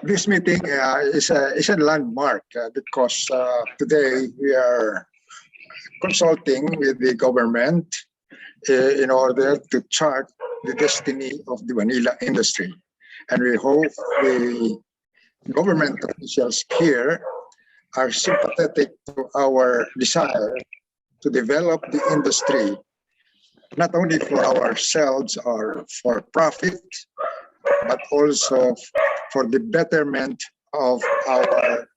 This meeting is a landmark because today we are consulting with the government in order to chart the destiny of the vanilla industry. And we hope the government officials here are sympathetic to our desire to develop the industry, not only for ourselves or for profit, but also for the betterment of our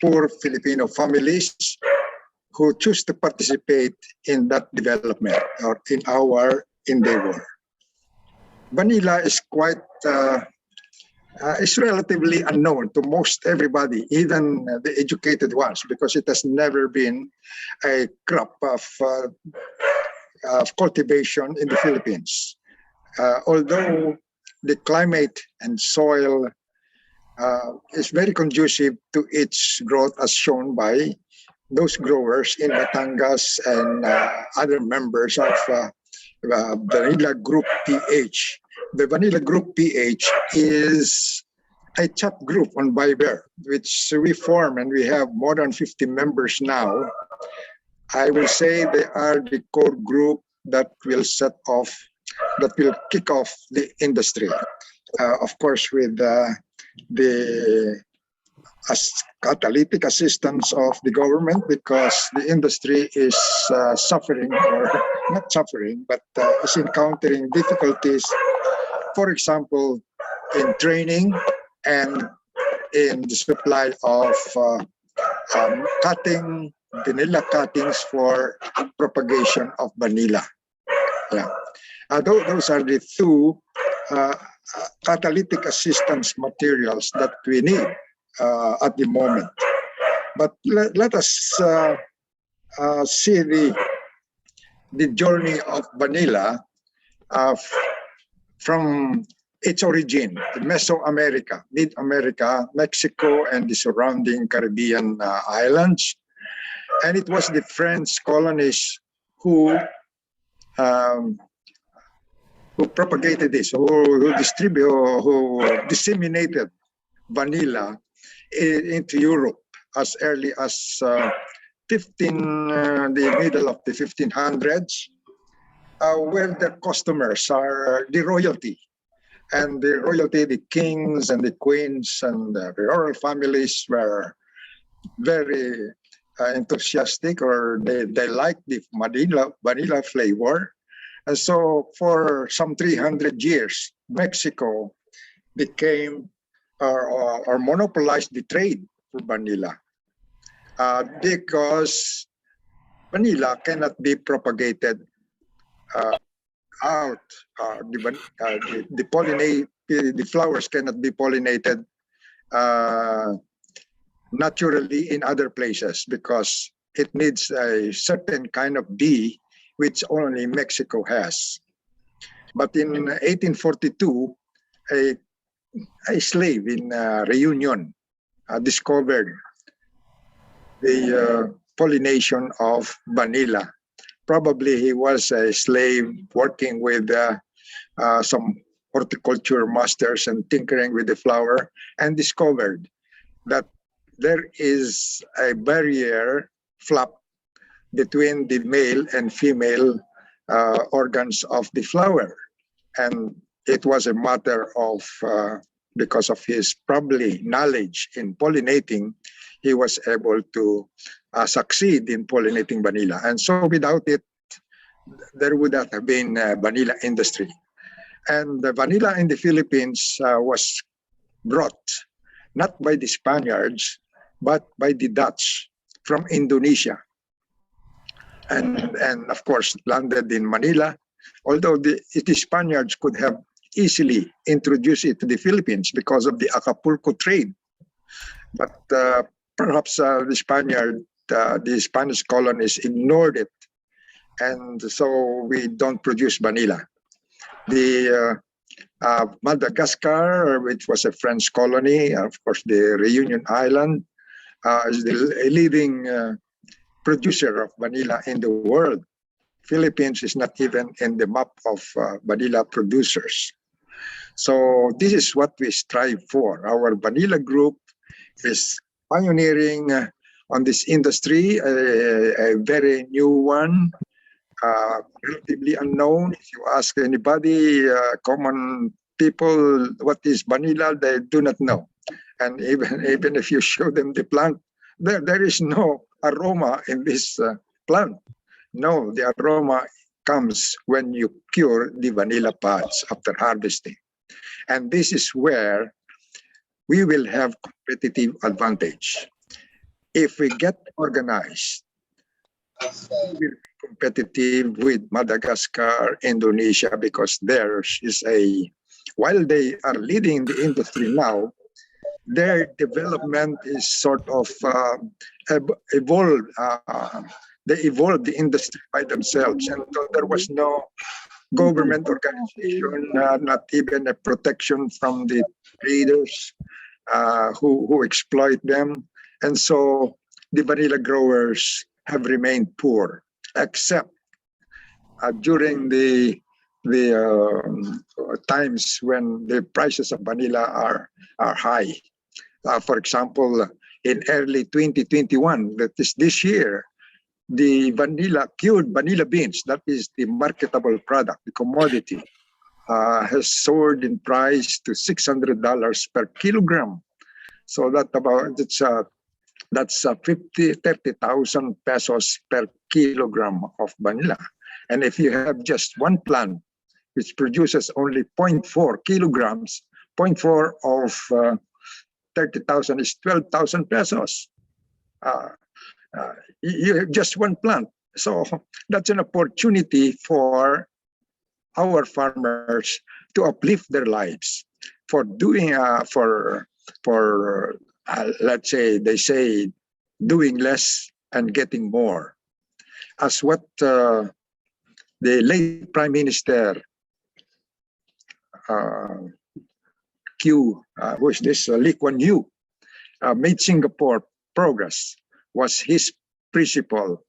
poor Filipino families who choose to participate in that development or in our endeavor. Vanilla is is relatively unknown to most everybody, even the educated ones, because it has never been a crop of cultivation in the Philippines. Although the climate and soil is very conducive to its growth, as shown by those growers in Batangas and other members of Vanilla Group PH. The Vanilla Group PH is a chat group on Viber, which we form, and we have more than 50 members now. I will say they are the core group that will kick off the industry. Of course, with the catalytic assistance of the government, because the industry is suffering, or not suffering, but is encountering difficulties, for example, in training and in the supply of vanilla cuttings for propagation of vanilla. Yeah. Those are the two catalytic assistance materials that we need at the moment. But let us see the journey of vanilla from its origin, Mesoamerica, Mid-America, Mexico, and the surrounding Caribbean islands. And it was the French colonists who propagated this, who disseminated vanilla into Europe as early as the middle of the 1500s, where the customers are the royalty. And the royalty, the kings and the queens and the royal families were very enthusiastic, or they liked the vanilla flavor. And so for some 300 years, Mexico became or monopolized the trade for vanilla because vanilla cannot be propagated out. The flowers cannot be pollinated naturally in other places because it needs a certain kind of bee which only Mexico has. But in 1842, a slave in Reunion discovered the pollination of vanilla. Probably he was a slave working with some horticulture masters and tinkering with the flower, and discovered that there is a barrier flap between the male and female organs of the flower. And it was a matter of, because of his probably knowledge in pollinating, he was able to succeed in pollinating vanilla. And so without it, there would not have been a vanilla industry. And the vanilla in the Philippines was brought not by the Spaniards, but by the Dutch from Indonesia. And of course, landed in Manila, although the Spaniards could have easily introduced it to the Philippines because of the Acapulco trade. But perhaps the Spanish colonies ignored it. And so we don't produce vanilla. The Madagascar, which was a French colony, of course, the Reunion Island, is the leading producer of vanilla in the world. Philippines is not even in the map of vanilla producers. So this is what we strive for. Our vanilla group is pioneering on this industry, a very new one, relatively unknown. If you ask anybody, common people, what is vanilla, they do not know. And even if you show them the plant, there is no aroma in this plant. No, the aroma comes when you cure the vanilla pods after harvesting. And this is where we will have competitive advantage. If we get organized, we will be competitive with Madagascar, Indonesia, because theirs is while they are leading the industry now, their development is sort of evolved. They evolved the industry by themselves, and so there was no government organization, not even a protection from the traders who exploit them. And so the vanilla growers have remained poor, except during the times when the prices of vanilla are high. For example, in early 2021, that is this year, the cured vanilla beans, that is the marketable product, the commodity, has soared in price to $600 per kilogram. So that's 30,000 pesos per kilogram of vanilla. And if you have just one plant, which produces only 0.4 kilograms, 0.4 of 30,000 is 12,000 pesos. You have just one plant. So that's an opportunity for our farmers to uplift their lives for doing, let's say, they say, doing less and getting more. As what the late Prime Minister who is this, Lee Kuan Yew, made Singapore progress, was his principle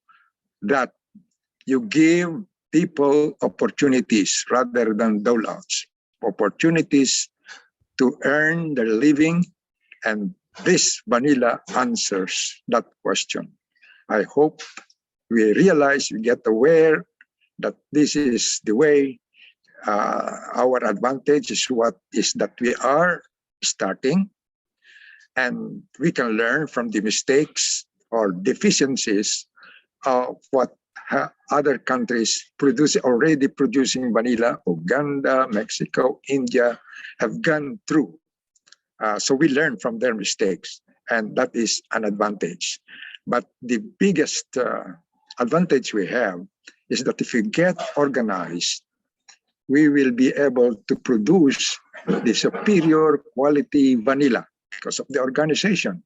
that you give people opportunities rather than doleouts, opportunities to earn their living, and this vanilla answers that question. I hope we realize, we get aware that this is the way. Our advantage is that we are starting, and we can learn from the mistakes or deficiencies of what other countries already producing vanilla. Uganda, Mexico, India have gone through. So we learn from their mistakes, and that is an advantage. But the biggest advantage we have is that if we get organized, we will be able to produce the superior quality vanilla because of the organization,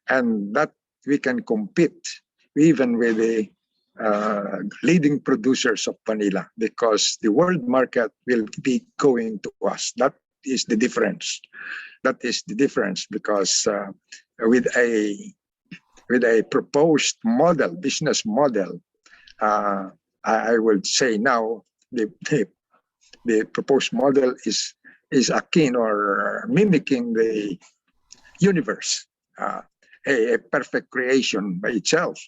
and that we can compete even with the leading producers of vanilla, because the world market will be going to us. That is the difference. That is the difference, because with a proposed model, business model, I would say now the proposed model is akin or mimicking the universe, a perfect creation by itself.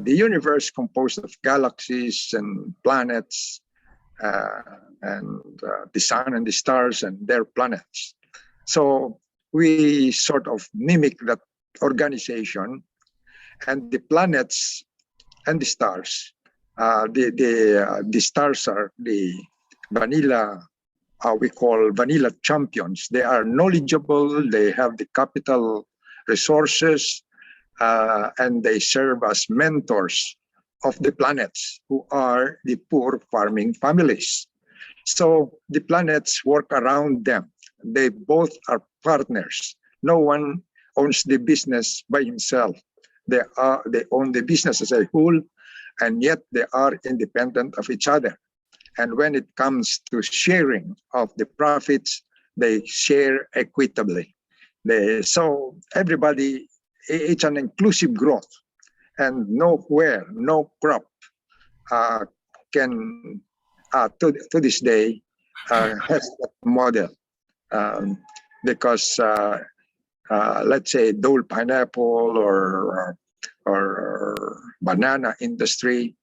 The universe composed of galaxies and planets, and the sun and the stars and their planets. So we sort of mimic that organization, and the planets and the stars. The stars are the vanilla, we call vanilla champions. They are knowledgeable, they have the capital resources, and they serve as mentors of the planets, who are the poor farming families. So the planets work around them. They both are partners. No one owns the business by himself. They own the business as a whole, and yet they are independent of each other. And when it comes to sharing of the profits, they share equitably. So everybody, it's an inclusive growth, and nowhere, no crop can, to this day, has that model, um, because let's say Dole pineapple or banana industry,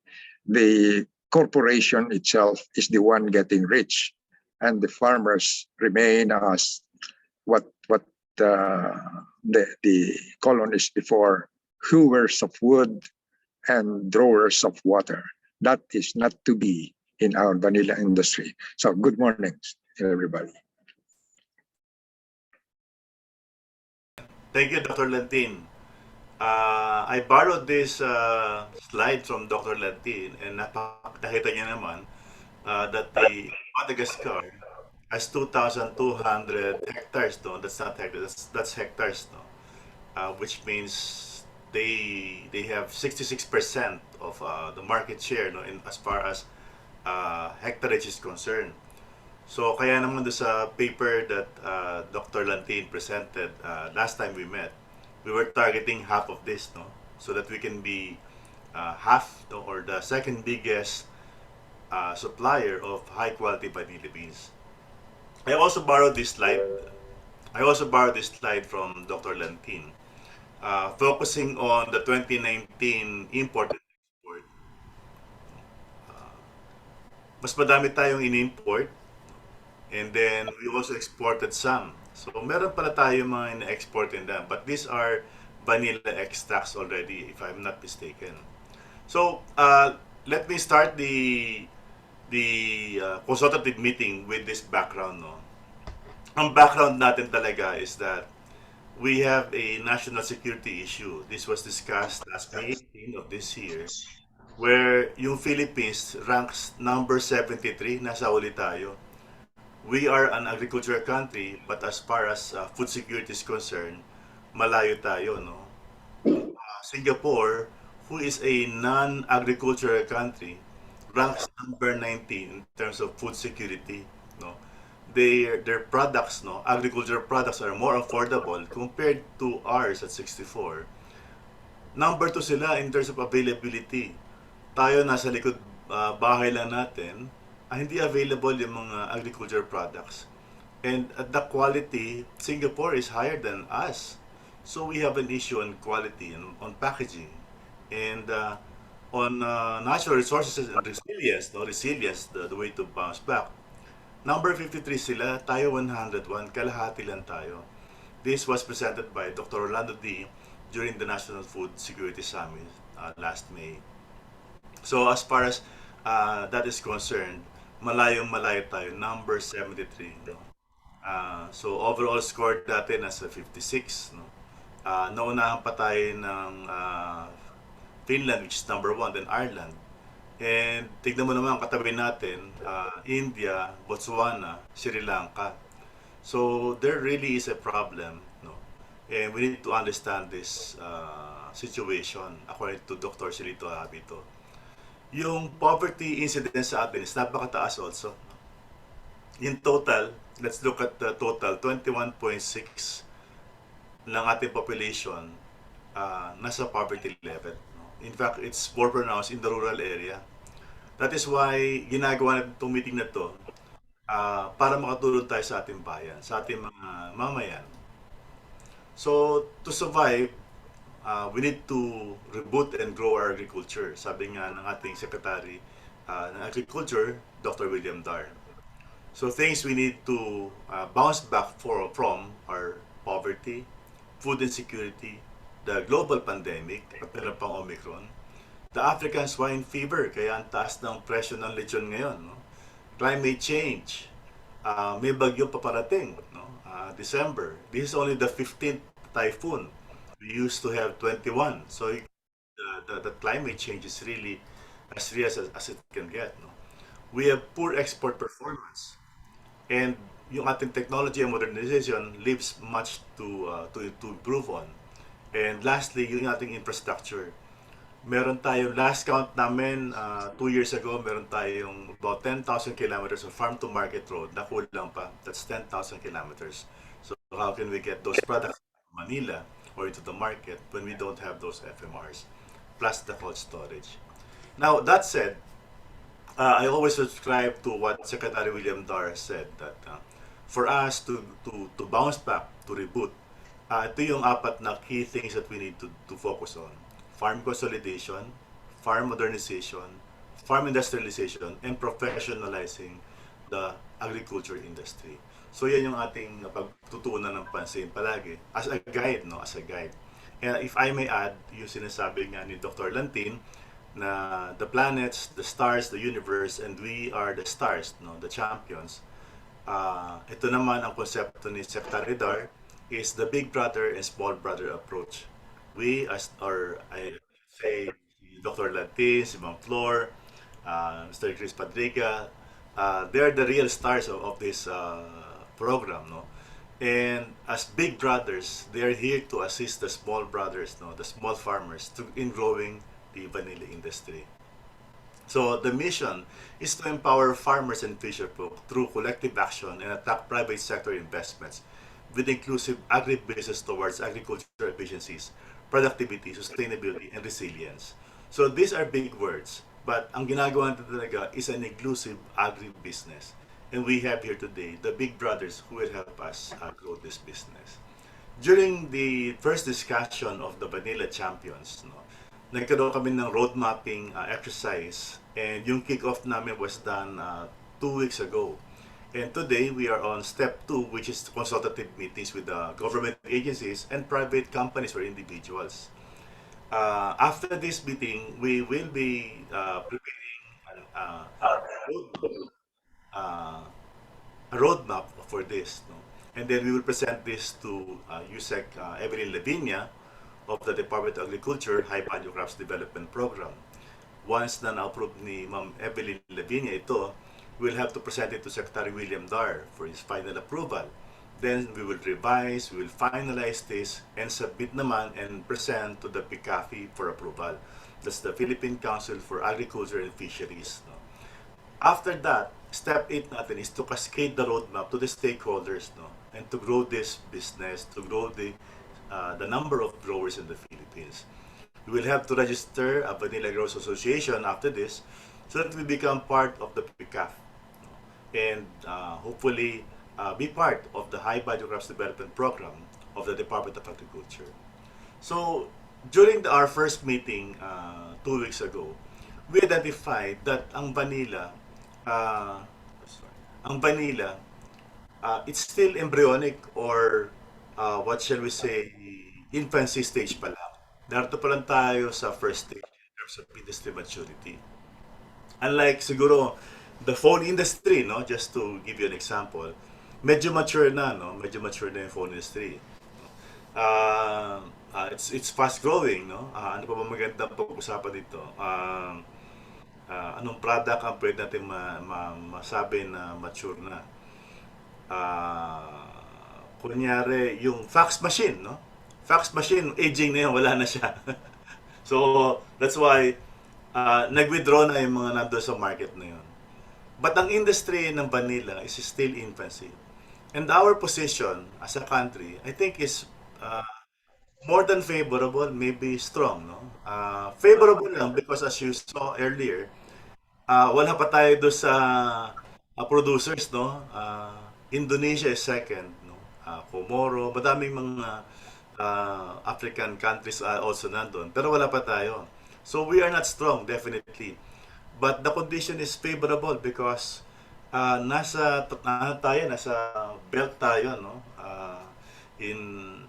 the corporation itself is the one getting rich, and the farmers remain as what the colonists before, hewers of wood and drawers of water. That is not to be in our vanilla industry. So good morning, everybody. Thank you, Dr. Lantin. I borrowed this slide from Dr. Lantin and nakita niya naman that the Madagascar has 2,200 hectares. No, that's not hectares. That's hectares. No, which means they have 66% of the market share. No, in as far as hectarage is concerned. So kaya naman doon sa paper that Dr. Lantin presented last time we met, we were targeting half of this, no, so that we can be half, no, or the second biggest supplier of high quality vanilla beans. I also borrowed this slide. I also borrowed this slide from Dr. Lantin, focusing on the 2019 import and export. Mas madami tayong in-import, and then we also exported some. So meron pala tayo mga ina-export in them. But these are vanilla extracts already, if I'm not mistaken. So let me start the consultative meeting with this background. No? Ang background natin talaga is that we have a national security issue. This was discussed last May 18 of this year, where yung Philippines ranks number 73, nasa uli tayo. We are an agricultural country, but as far as food security is concerned, malayo tayo, no? Singapore, who is a non-agricultural country, ranks number 19 in terms of food security, no? Their products, no, agricultural products are more affordable compared to ours at 64. Number 2 sila in terms of availability. Tayo nasa likod bahay lang natin, hindi available yung mga agriculture products. And at the quality, Singapore is higher than us. So we have an issue on quality and on packaging. And on natural resources and resilience, no, resilience, the way to bounce back. Number 53 sila, tayo 101, kalahati lang tayo. This was presented by Dr. Orlando D. during the National Food Security Summit last May. So as far as that is concerned, malayong malayo tayo, number 73. No? So overall score natin nasa 56. No? Naunahan pa tayo ng Finland, which is number 1, then Ireland. And tignan mo naman ang katabi natin, India, Botswana, Sri Lanka. So there really is a problem, no? And we need to understand this situation according to Dr. Silito Habito. Yung poverty incidence sa atin is napakataas also. In total, let's look at the total, 21.6 ng ating population nasa poverty level. In fact, it's more pronounced in the rural area. That is why ginagawa natin itong meeting na to para makatulong tayo sa ating bayan, sa ating mga mamayan. So, to survive, we need to reboot and grow our agriculture. Sabi nga ng ating Secretary ng Agriculture, Dr. William Dar. So things we need to bounce back from are poverty, food insecurity, the global pandemic, at meron pang Omicron, the African swine fever, kaya ang taas ng presyo ng lechon ngayon, no? Climate change, may bagyo paparating, no? December. This is only the 15th typhoon. We used to have 21. So the climate change is really as real as it can get. No? We have poor export performance. And yung ating technology and modernization leaves much to improve on. And lastly, yung ating infrastructure. Meron tayong, last count namin 2 years ago, meron tayong about 10,000 kilometers of farm to market road na kulang pa. That's 10,000 kilometers. So how can we get those products to Manila or into the market when we don't have those FMRs, plus the cold storage? Now, that said, I always subscribe to what Secretary William Dar said that for us to bounce back, to reboot, ito yung apat na key things that we need to focus on. Farm consolidation, farm modernization, farm industrialization, and professionalizing the agriculture industry. So yan yung ating pagtutuunan ng pansin palagi as a guide, no? As a guide. And if I may add, yung sinasabi nga ni Dr. Lantin, na the planets, the stars, the universe, and we are the stars, no, the champions. Ito naman ang konsepto ni Secretary Dar is the big brother and small brother approach. We as, or I say, si Dr. Lantin, si Ma'am Flor, Mr. Chris Padriga, they're the real stars of this program, no? And as big brothers, they are here to assist the small brothers, no, the small farmers, in growing the vanilla industry. So the mission is to empower farmers and fisherfolk through collective action and attract private sector investments with inclusive agribusiness towards agricultural efficiencies, productivity, sustainability, and resilience. So these are big words, but ang ginagawa natin talaga is an inclusive agribusiness. And we have here today the big brothers who will help us grow this business. During the first discussion of the Vanilla Champions, no, nagkaroon kami ng road mapping exercise, and yung kick-off namin was done 2 weeks ago. And today we are on step 2, which is consultative meetings with the government agencies and private companies or individuals. After this meeting, we will be preparing road, uh, a roadmap for this. No? And then we will present this to USEC Evelyn Lavinia of the Department of Agriculture High Value Crops Development Program. Once na na-approve ni Ma'am Evelyn Lavinia ito, we'll have to present it to Secretary William Dar for his final approval. Then we will revise, we will finalize this, and submit naman and present to the PCAFI for approval. That's the Philippine Council for Agriculture and Fisheries. No? After that, step 8 natin is to cascade the roadmap to the stakeholders, no? And to grow this business, to grow the number of growers in the Philippines. We will have to register a Vanilla Growers Association after this so that we become part of the PCAF, no? And hopefully be part of the High Value Crops Development Program of the Department of Agriculture. So during our first meeting 2 weeks ago, we identified that uh, ang vanilla, it's still embryonic or what shall we say, infancy stage pa lang. Narito pa lang tayo sa first stage in terms of industry maturity. Unlike siguro the phone industry, no, just to give you an example, medyo mature na, no, medyo mature na yung phone industry. It's fast growing, no. Ano pa ba magandang pag-usapan dito? Anong product ang pwede natin masabi na mature na? Kunyari, yung fax machine, no? Fax machine, aging na yun, wala na siya. So, that's why nag-withdraw na yung mga nando sa market na yun. But ang industry ng vanilla is still infancy. And our position as a country, I think is more than favorable, maybe strong, no? Favorable lang because as you saw earlier, wala pa tayo do sa producers, no? Indonesia is second, no? Comoro, madaming mga African countries also nandun, pero wala pa tayo. So we are not strong, definitely. But the condition is favorable because nasa belt tayo, no?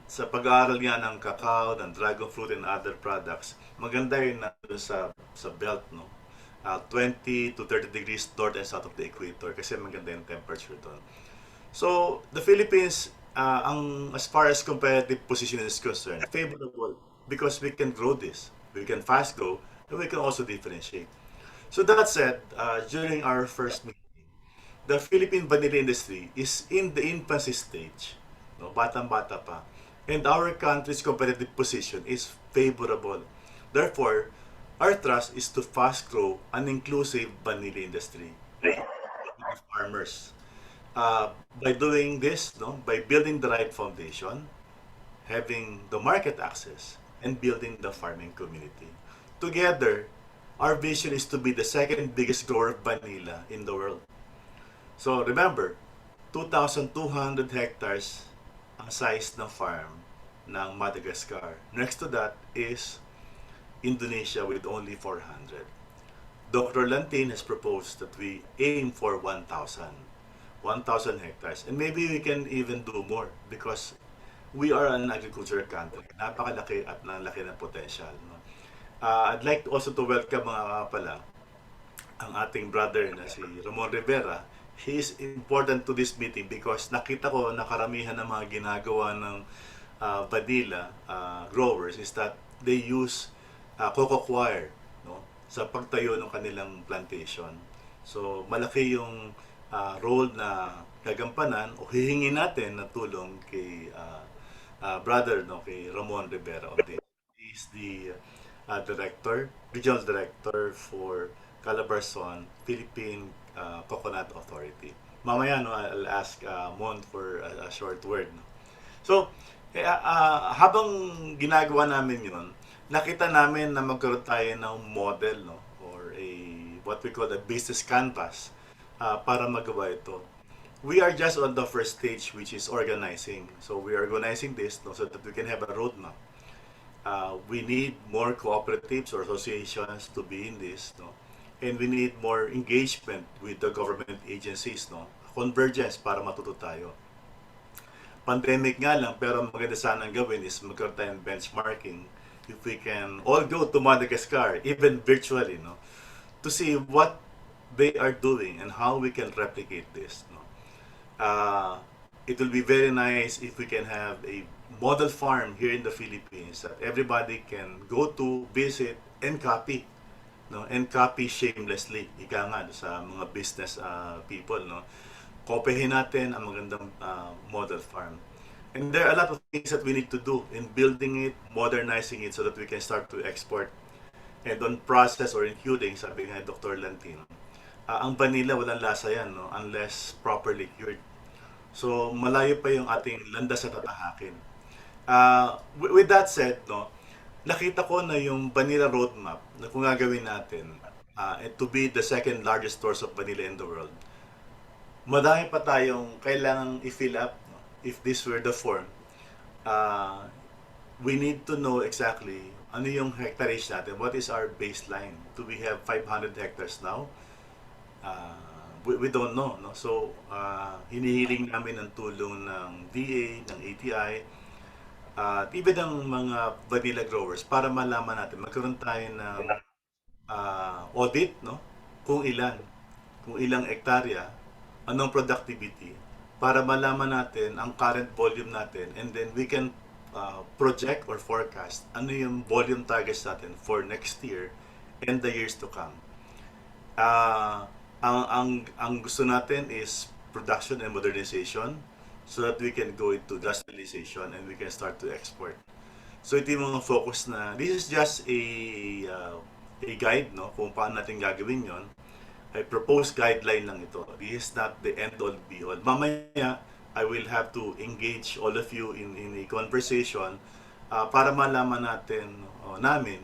Sa pag-aaral nga ng cacao, ng dragon fruit and other products, maganda yun na sa belt, no? 20 to 30 degrees north and south of the equator kasi maganda yung temperature doon. So, the Philippines, as far as competitive position is concerned, favorable because we can grow this. We can fast grow, and we can also differentiate. So that said, during our first meeting, the Philippine vanilla industry is in the infancy stage. No, batang-bata pa. And our country's competitive position is favorable. Therefore, our thrust is to fast grow an inclusive vanilla industry with farmers. By doing this, no, by building the right foundation, having the market access, and building the farming community. Together, Our vision is to be the second biggest grower of vanilla in the world. So remember, 2,200 hectares ang size ng farm ng Madagascar. Next to that is Indonesia with only 400. Dr. Lantin has proposed that we aim for 1,000 hectares. And maybe we can even do more because we are an agricultural country. Napakalaki at nalaki ng potential. No? I'd like also to welcome mga pala ang ating brother na si Ramon Rivera. He is important to this meeting because nakita ko na karamihan ng mga ginagawa ng vanilla growers is that they use cocoa coir, no, sa pagtayo ng kanilang plantation. So malaki yung role na gagampanan o hihingi natin na tulong kay brother, no, kay Ramon Rivera on this. He is the regional director for Calabarzon, Philippine Coconut Authority. Mamaya, no, I'll ask Mon for a short word. No? So, habang ginagawa namin yun, nakita namin na magkaroon tayo ng model, no, or what we call a business canvas para magawa ito. We are just on the first stage, which is organizing. So we are organizing this, no, so that we can have a roadmap. We need more cooperatives or associations to be in this, no? And we need more engagement with the government agencies, no? Convergence para matuto tayo. Pandemic nga lang, pero maganda sanang gawin is magkaroon tayo ng benchmarking if we can all go to Madagascar, even virtually, no? To see what they are doing and how we can replicate this, no? It will be very nice if we can have a model farm here in the Philippines that everybody can go to, visit, and copy, no, and copy shamelessly. Ika nga sa mga business people, no, kopyahin natin ang magandang model farm. And there are a lot of things that we need to do in building it, modernizing it so that we can start to export. And on process or in curing, sabi nga Dr. Lantin, ang vanilla walang lasa yan, no, unless properly cured. So malayo pa yung ating landas sa tatahakin. With that said, no, nakita ko na yung vanilla roadmap na kung gagawin natin to be the second largest source of vanilla in the world, madami pa tayong kailangang i-fill up. No? If this were the form, we need to know exactly ano yung hectareage natin, what is our baseline. Do we have 500 hectares now? We don't know, no? So hinihiling namin ng tulong ng DA, ng ATI, at even ng mga vanilla growers para malaman natin, magkaroon tayo ng audit, no? Kung ilang hektarya, anong productivity, para malaman natin ang current volume natin, and then we can project or forecast ano yung volume targets natin for next year and the years to come. Ang gusto natin is production and modernization so that we can go into industrialization and we can start to export. So ito yung mga focus na, this is just a guide, no, kung paano natin gagawin yon. I propose guideline lang ito. This is not the end all be all. Mamaya, I will have to engage all of you in a conversation para malaman natin namin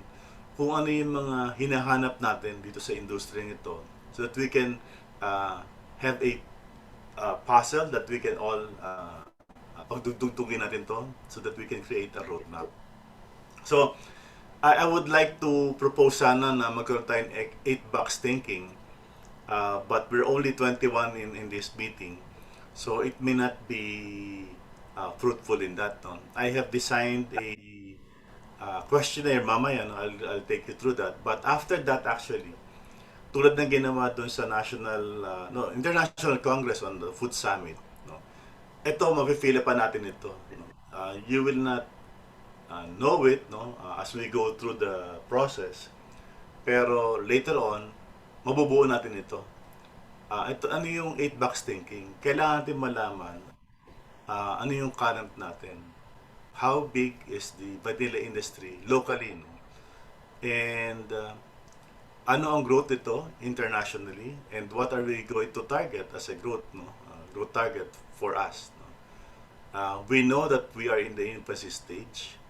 kung ano yung mga hinahanap natin dito sa industriya ito so that we can have a puzzle that we can all pagdugtugin natin to so that we can create a roadmap. So, I would like to propose sana na magkaroon tayong 8-box thinking, but we're only 21 in this meeting, so it may not be fruitful in that. No? I have designed a questionnaire, mamaya, no? I'll take you through that. But after that, actually, tulad ng ginawa doon sa International Congress on the Food Summit, no? Ito, mafe-feel pa natin ito. No? You will not know it, no, as we go through the process. Pero later on, mabubuo natin ito. Ito ano yung 8-box thinking? Kailangan natin malaman ano yung current natin. How big is the vanilla industry locally, no? And ano ang growth ito internationally, and what are we going to target as a growth, no? Growth target for us, no? We know that we are in the infancy stage,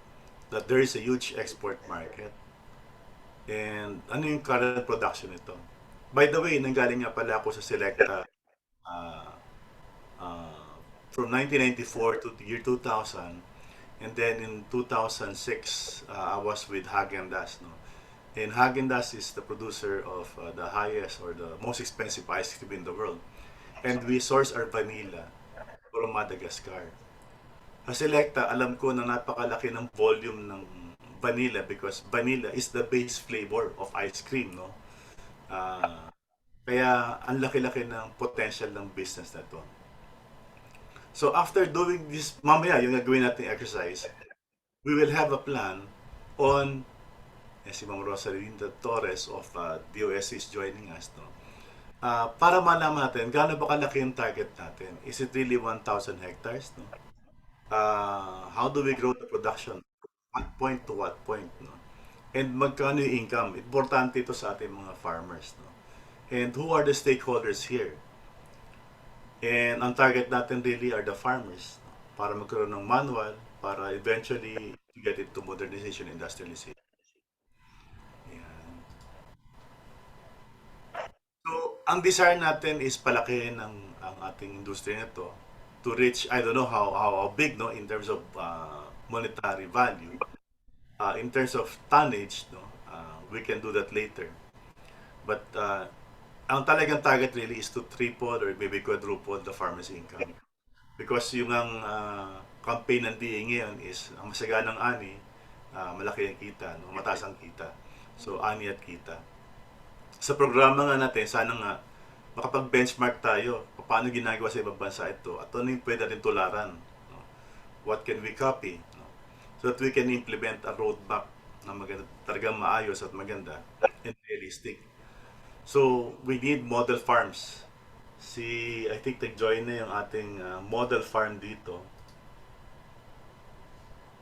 that there is a huge export market, And ano yung current production nito? By the way, nanggaling nga pala ako sa Selecta uh, uh, from 1994 to the year 2000. And then in 2006, I was with Häagen-Dazs. No? And Häagen-Dazs is the producer of the highest or the most expensive ice cream in the world. And we source our vanilla from Madagascar. Sa Selecta, alam ko na napakalaki ng volume ng vanilla because vanilla is the base flavor of ice cream, no? Ah, kaya ang laki-laki ng potential ng business na to. So after doing this, mamaya yung gagawin natin exercise, we will have a plan on si Ma'am Rosalinda Torres of DOS is joining us, no? Para malaman natin gaano ba kalaki yung target natin. Is it really 1,000 hectares, no? How do we grow the production? What point to what point, no? And magkano yung income? Importante ito sa ating mga farmers, no? And who are the stakeholders here? And ang target natin really are the farmers, no? Para magkaroon ng manual, para eventually to get into modernization, industrialization. Yan. So, ang desire natin is palakihin ang ating industriya nito to reach, I don't know how big, no, in terms of monetary value. In terms of tonnage, no, we can do that later. But ang talagang target really is to triple or maybe quadruple the farmer's income. Because yung ang campaign ng DA ngayon is ang masaganang ani, malaki ang kita, no? Mataas ang kita. So, ani at kita. Sa programa nga natin, sana nga makapag-benchmark tayo. Paano ginagawa sa ibang bansa ito? At ano yung pwede natin tularan? No? What can we copy? No? So that we can implement a roadmap na maganda, talagang maayos at maganda and realistic. So, we need model farms. I think nag-join na yung ating model farm dito.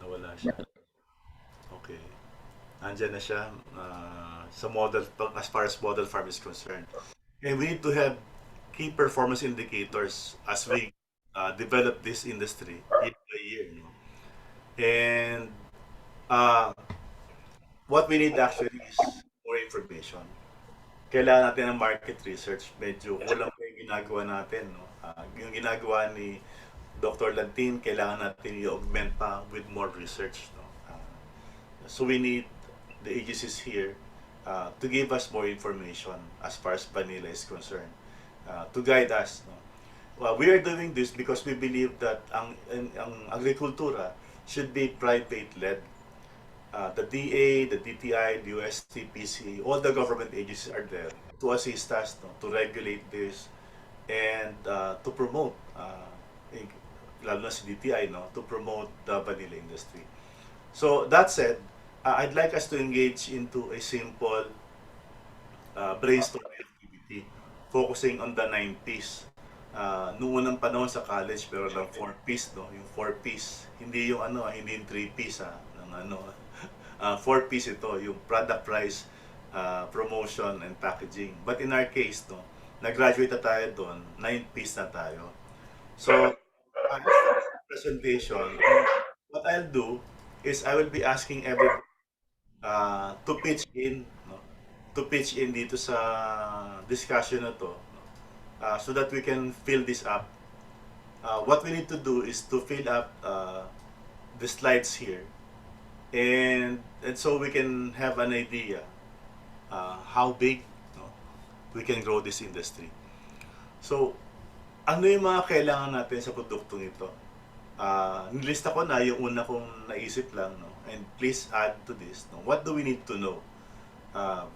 Nawala siya. Okay. Andyan na siya sa model, as far as model farm is concerned. And we need to have key performance indicators as we develop this industry year by year. No? And uh, what we need actually is more information. Kailangan natin ng market research. Medyo kulang pa yung ginagawa natin. No? Yung ginagawa ni Dr. Lantin, kailangan natin i-augment pa with more research. No? So we need the agencies here to give us more information as far as vanilla is concerned, to guide us. No? Well, we are doing this because we believe that ang agrikultura should be private-led. The DA, the DTI, the UST, PCA, all the government agencies are there to assist us, no, to regulate this and to promote, lalo na si DTI, no, to promote the vanilla industry. So that said, I'd like us to engage into a simple brainstorming activity focusing on the 9 P's. Noong unang panahon sa college, pero lang 4 P's, no? Yung 4 P's. Hindi yung ano, hindi yung 3 P's ng ano. 4 P's ito, yung product price, promotion, and packaging. But in our case, no, nag-graduate na tayo doon, 9 P's na tayo. So, after this presentation, what I'll do is I will be asking everybody to pitch in, no? To pitch in dito sa discussion na to, no? So that we can fill this up. What we need to do is to fill up the slides here, and so we can have an idea how big, no, we can grow this industry. So, ano yung mga kailangan natin sa produktong ito? Nilista ko na yung una kong naisip lang, no? And please add to this, no? What do we need to know?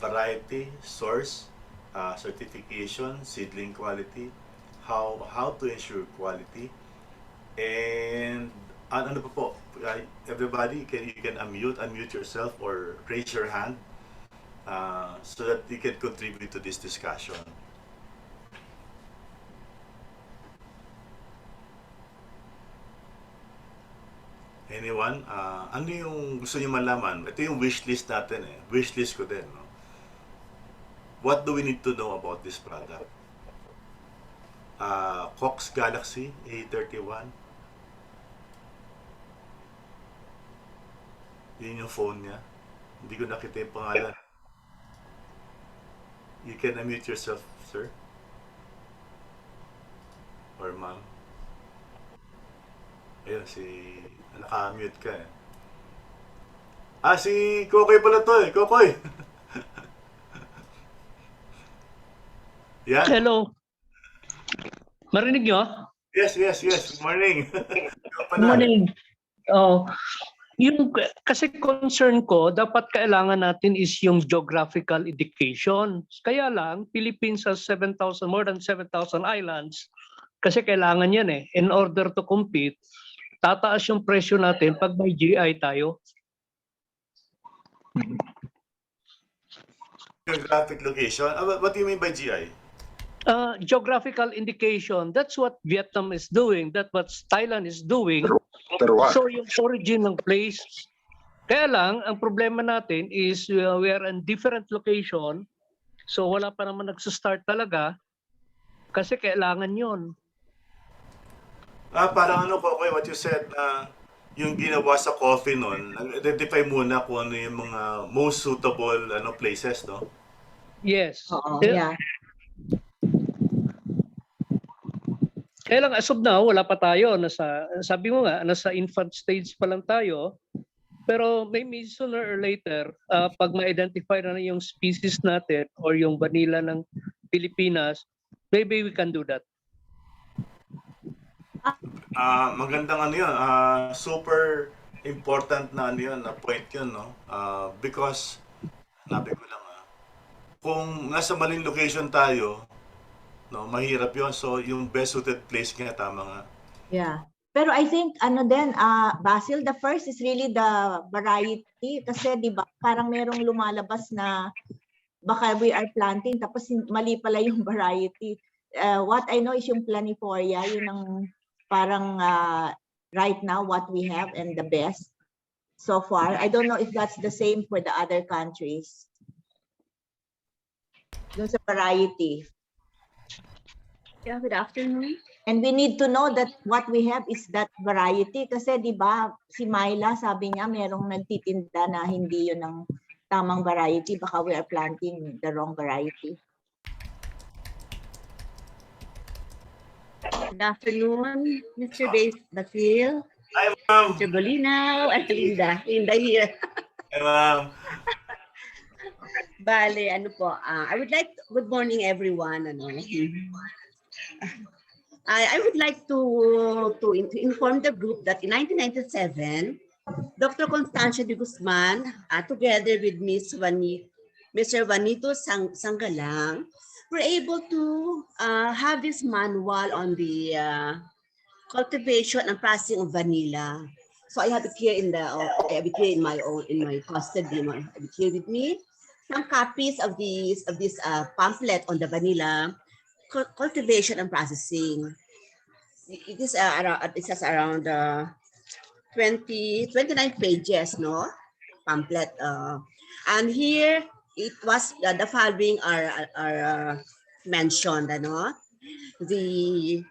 Variety, source, certification, seedling quality, how to ensure quality, and ano pa po, everybody, you can unmute yourself or raise your hand so that you can contribute to this discussion. Anyone? Ano yung gusto niyo malaman? Ito yung wish list natin eh. Wish list ko din. No? What do we need to know about this product? Cox Galaxy A31. Yun yung phone niya. Hindi ko nakita yung pangalan. You can unmute yourself, sir. Or ma'am. Ayun, naka-mute ka eh. Si Kokoy pala to eh. Kokoy! Yan. Hello. Marinig nyo? Yes. Good morning. Ikaw Good pala. morning. Oh, kasi concern ko, dapat kailangan natin is yung geographical indication. Kaya lang, Philippines has more than 7,000 islands. Kasi kailangan yan eh. In order to compete, tataas yung presyo natin pag may GI tayo. Geographic location. What do you mean by GI? Geographical indication, that's what Vietnam is doing, that's what Thailand is doing. Terroir. So yung origin ng place. Kaya lang, ang problema natin is we are in different location. So wala pa naman nagsastart talaga kasi kailangan yon. Parang ano Kokoy, what you said na yung ginawa sa coffee nun, identify muna kung ano yung mga most suitable places, no? Yes. Yeah. Kaya lang as of now, wala pa tayo. Sabi mo nga, nasa infant stage pa lang tayo. Pero maybe sooner or later, pag ma-identify na yung species natin or yung vanilla ng Pilipinas, maybe we can do that. Magandang ano yun. Super important na ano yun, na point yun, no? Because, nabi ko lang, kung nasa maling location tayo, no, mahirap yun. So, yung best suited place nga, tama nga. Yeah. Pero I think Basil, the first is really the variety kasi 'di ba parang merong lumalabas na baka we are planting tapos mali pala yung variety. What I know is yung planifolia, yun ang parang right now what we have and the best so far. I don't know if that's the same for the other countries. Dun sa variety. Yeah, good afternoon. And we need to know that what we have is that variety. Kasi di ba si Myla sabi niya merong nagtitinda na hindi yun ang tamang variety. Baka we are planting the wrong variety. Good afternoon, Mr. Basil, Hi, ma'am! Mr. Bolinaw, at Linda. Linda here. Hi, ma'am! Bale, I would like, good morning everyone. I would like to inform the group that in 1997, Dr. Constancia de Guzman, together with Mr. Juanito Sanggalang, were able to have this manual on the cultivation and processing of vanilla. So I have it here in my custody. I have it here with me. Some copies of this pamphlet on the vanilla cultivation and processing. It has around 29 pages, no, pamphlet. And here it was the following are mentioned, no, the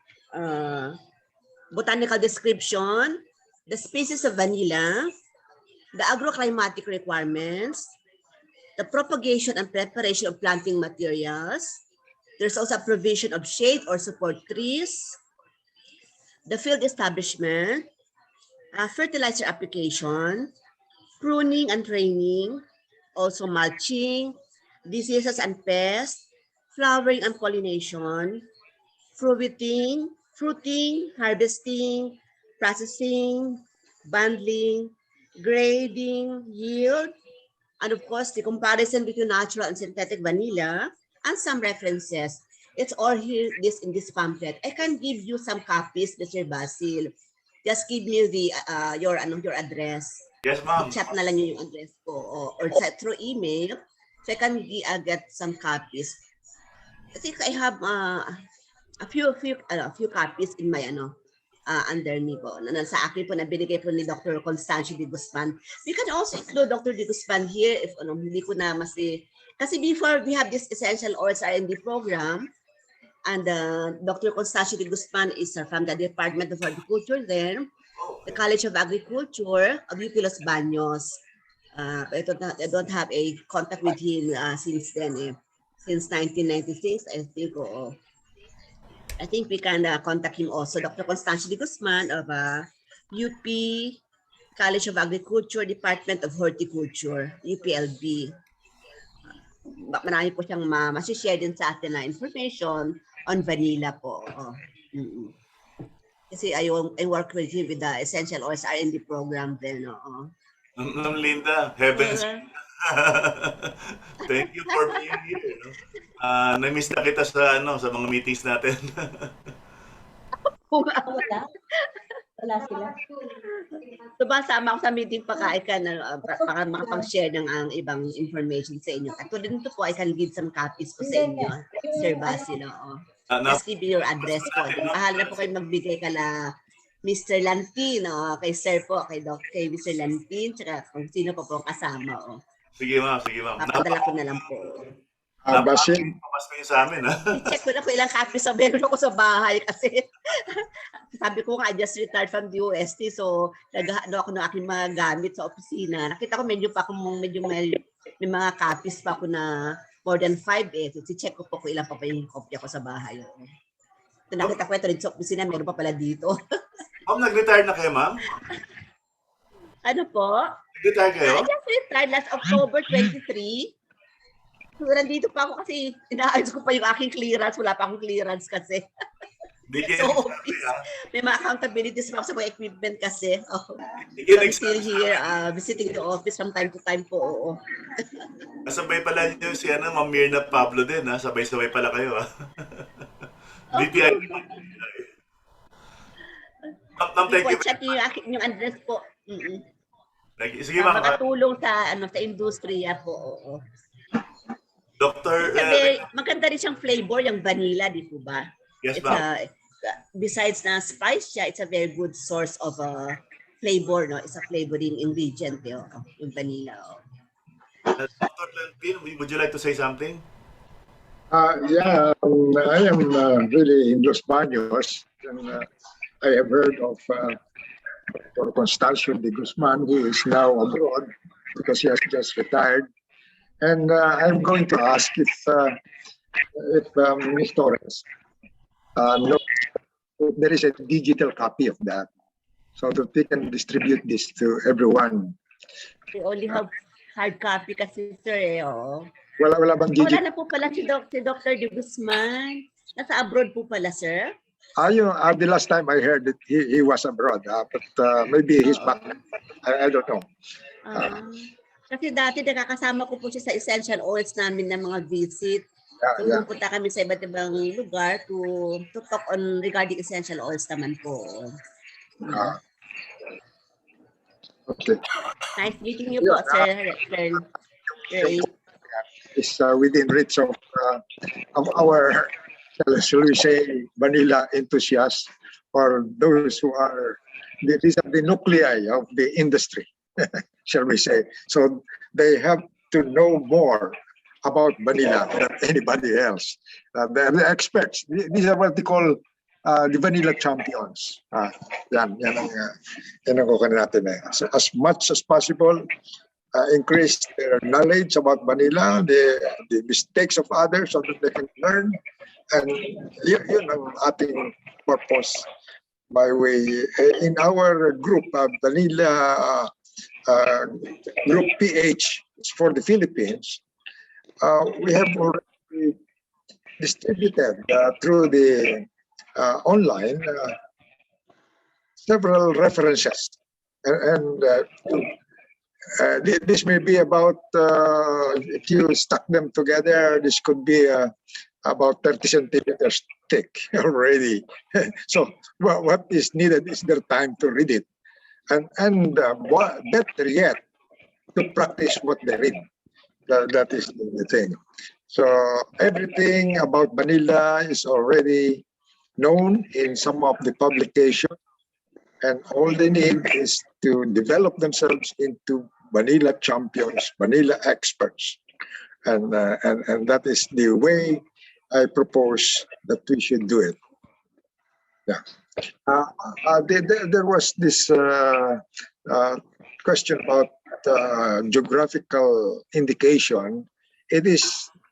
botanical description, the species of vanilla, the agroclimatic requirements, the propagation and preparation of planting materials. There's also a provision of shade or support trees, the field establishment, fertilizer application, pruning and training, also mulching, diseases and pests, flowering and pollination, fruiting, harvesting, processing, bundling, grading, yield, and of course the comparison between natural and synthetic vanilla, and some references. It's all here in this pamphlet. I can give you some copies, Mr. Basil. Just give me your address. Yes, ma'am. Chat na lang yung address ko or through email. So I can get some copies. I think I have a few copies in my under me po. Sa akin po na binigay po ni Dr. Constancia de Guzman. We can also include Dr. de Guzman here if hindi ko na kasi before we have this essential oils R&D program, and Dr. Constancia de Guzman is from the Department of Agriculture there, the College of Agriculture of UP Los Baños. I don't have a contact with him since then. since 1996, I think. Oo. I think we can contact him also, Dr. Constancio de Guzman of UP College of Agriculture, Department of Horticulture, UPLB. Marami po siyang masishare din sa atin na information on vanilla po. Mm-mm. Kasi I work with him with the Essential Oils R&D program then. Ma'am Linda, heavens. Thank you for being here. No? Na-miss na kita sa mga meetings natin. Wala sila. So sama ako sa meeting pagkain ka na baka makapag-share ng ang ibang information sa inyo. At tulad nito po, I can give some copies po sa inyo, Sir Basil. Just give me your address po. Bahala po kayo magbigay kala Mr. Lantin, kay Sir po, kay Mr. Lantin, tsaka kung sino pa po ang kasama. Sige ma'am, sige ma'am. Papadala ko na lang po. Basil, Papasko niyo sa amin, ha? I-check ko na kung ilang copies sa meron ako sa bahay kasi sabi ko nga, I just retired from the UST, so nag-ano ako ng aking mga gamit sa opisina. Nakita ko medyo may mga copies pa ako na more than 5 So, i-check ko po kung ilang pa yung kopya ko sa bahay. So, nakita ko ito rin sa opisina, meron pa pala dito. Ma'am, nag-retire na kayo, ma'am? Ano po? Nag-retire kayo? I just retired last October 23. So, nandito pa ako kasi inaayos ko pa yung aking clearance. Wala pa akong clearance kasi. So, may mga accountabilities pa ako sa mga equipment kasi. So, I'm still here visiting the office from time to time po. Oo. Kasabay pala niyo si Ma'am Mirna Pablo din, ha? Sabay-sabay pala kayo, ha? DTI. Ma'am, thank you. Check yung address po. Sige, ma'am. Makatulong sa industriya po. Oo. Dr. Maganda rin siyang flavor, yung vanilla, di po ba? Yes, ma'am. Besides na spice siya, it's a very good source of flavor, no? It's a flavoring ingredient, yung vanilla. Dr. Lantin, would you like to say something? yeah, I am really in Los Baños, and I have heard of Dr. Constancio de Guzman, who is now abroad because he has just retired. And I'm going to ask if Ms. Torres knows if there is a digital copy of that, so that we can distribute this to everyone. We only have hard copy kasi, sir, Wala bang digital? Wala na po pala si Dr. De Guzman. Nasa abroad po pala, sir. The last time I heard that he was abroad, but maybe he's back. I don't know. Kasi dati nakakasama ko po siya sa essential oils namin ng mga visit. So, pupunta kami sa iba't ibang lugar to talk on regarding essential oils naman po. Okay. Nice meeting you po, Sir Ray. It's within reach of our, shall we say, vanilla enthusiasts, or those who are, these are the nuclei of the industry, shall we say. So they have to know more about vanilla than anybody else. They're the experts. These are what they call the vanilla champions. Yan ang kukunin natin. So as much as possible, increase their knowledge about vanilla, the mistakes of others, so that they can learn. And yun ang ating purpose. By way, in our group, vanilla group PH for the Philippines, we have already distributed through the online several references, and this may be about, if you stack them together, this could be about 30 centimeters thick already. So what is needed is their time to read it, and better yet, to practice what they read. That is the thing. So everything about vanilla is already known in some of the publications, and all they need is to develop themselves into vanilla champions, vanilla experts, and that is the way I propose that we should do it. Yeah. There was this question about geographical indication. It is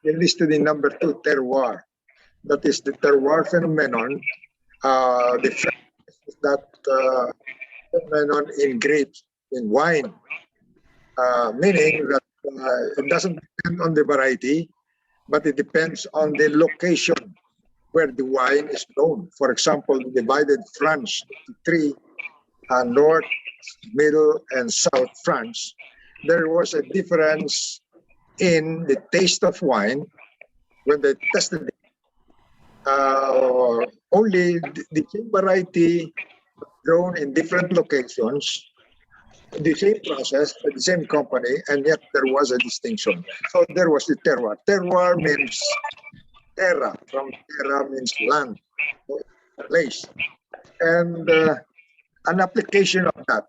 they listed in number 2, terroir. That is the terroir phenomenon. The fact is that phenomenon in grapes, in wine, meaning that it doesn't depend on the variety, but it depends on the location where the wine is grown. For example, divided France into 3, North, Middle, and South France. There was a difference in the taste of wine when they tested it. Only the same variety grown in different locations, the same process, the same company, and yet there was a distinction. So there was the terroir. Terroir means terra, from terra means land, place. And an application of that,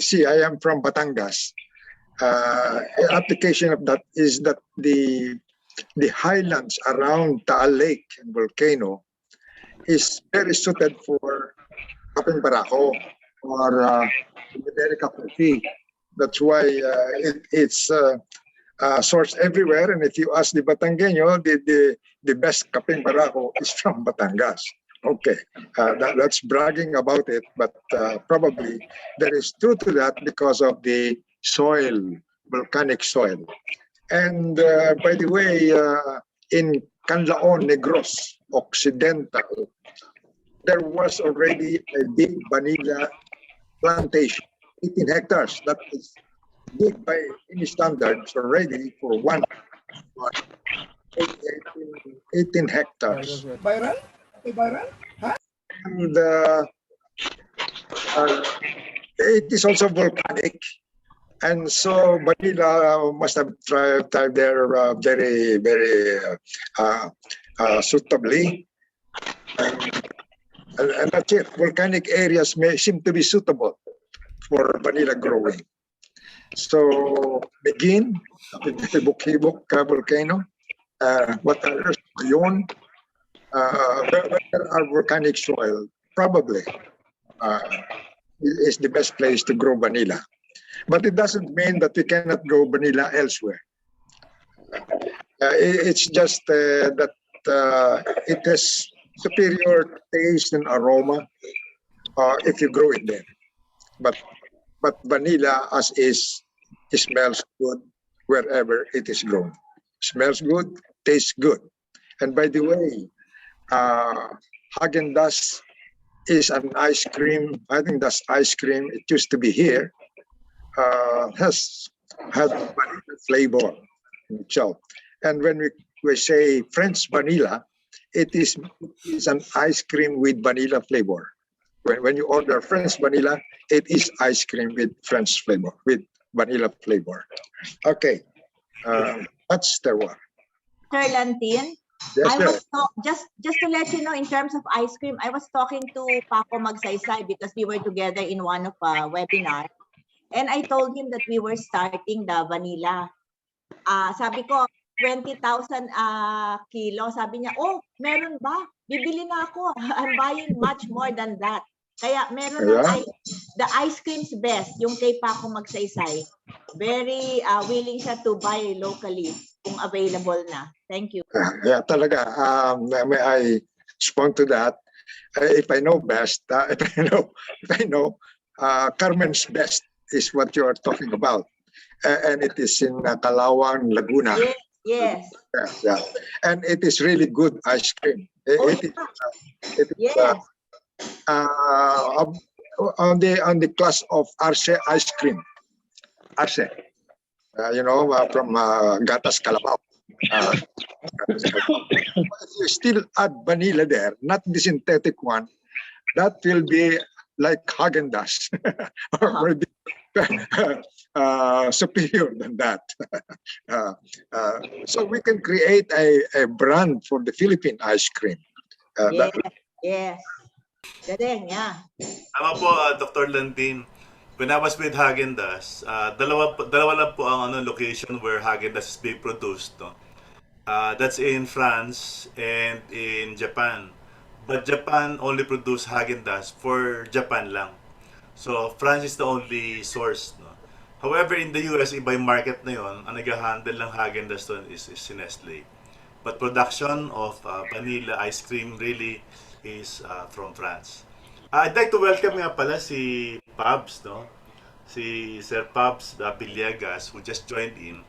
see, I am from Batangas. An application of that is that the highlands around Taal Lake and volcano is very suited for kapeng barako or Iberica coffee. That's why it's sourced everywhere. And if you ask the Batangueño, the best kapeng barako is from Batangas. Okay, that's bragging about it, but probably there is truth to that because of the soil, volcanic soil. And by the way, in Canlaon, Negros, Occidental, there was already a big vanilla plantation, 18 hectares. That is big by any standards already for 18 hectares. Viral? Viral? And it is also volcanic. And so vanilla must have thrived there very, very suitably. And that's it. Volcanic areas may seem to be suitable for vanilla growing. So begin with the Bukibok volcano. What others? Yun. There are volcanic soil. Probably is the best place to grow vanilla. But it doesn't mean that we cannot grow vanilla elsewhere. It's just that it has superior taste and aroma if you grow it there. But vanilla as is, it smells good wherever it is grown. Smells good, tastes good. And by the way, Häagen-Dazs is an ice cream. I think that's ice cream. It used to be here. Has vanilla flavor in itself. And when we say French vanilla, it is an ice cream with vanilla flavor. When you order French vanilla, it is ice cream with French flavor, with vanilla flavor. Okay, that's terroir. Sir Lantin, Yes, I sir. was just to let you know, in terms of ice cream, I was talking to Paco Magsaysay because we were together in one of webinar, and I told him that we were starting the vanilla. Sabi ko 20,000 kilo. Sabi niya, oh, meron ba? Bibili na ako. I'm buying much more than that. Kaya meron ng the ice cream's best, yung kay Paco Magsaysay. Very willing siya to buy locally kung available na. Thank you. Yeah, talaga. May I respond to that? If I know best, if I know, Carmen's best is what you are talking about, and it is in Calawang, Laguna. Yes. Yeah, and it is really good ice cream. It is Yes. on the class of Arce ice cream. Arce, from Gatas Calabao. If you still add vanilla there, not the synthetic one, that will be like Häagen-Dazs, or maybe superior than that. So we can create a brand for the Philippine ice cream. Yes. Galing, yeah. Tama po, Dr. Lantin. When I was with Häagen-Dazs, dalawa lang po ang location where Häagen-Dazs is being produced. No? That's in France and in Japan. But Japan only produce Häagen-Dazs for Japan lang. So France is the only source. No? However, in the US, iba yung market na yun. Ang nag-handle ng Häagen-Dazs doon is si Nestle. But production of vanilla ice cream really is from France. I'd like to welcome nga pala si Pabs, no? Si Sir Pabs Villegas who just joined in.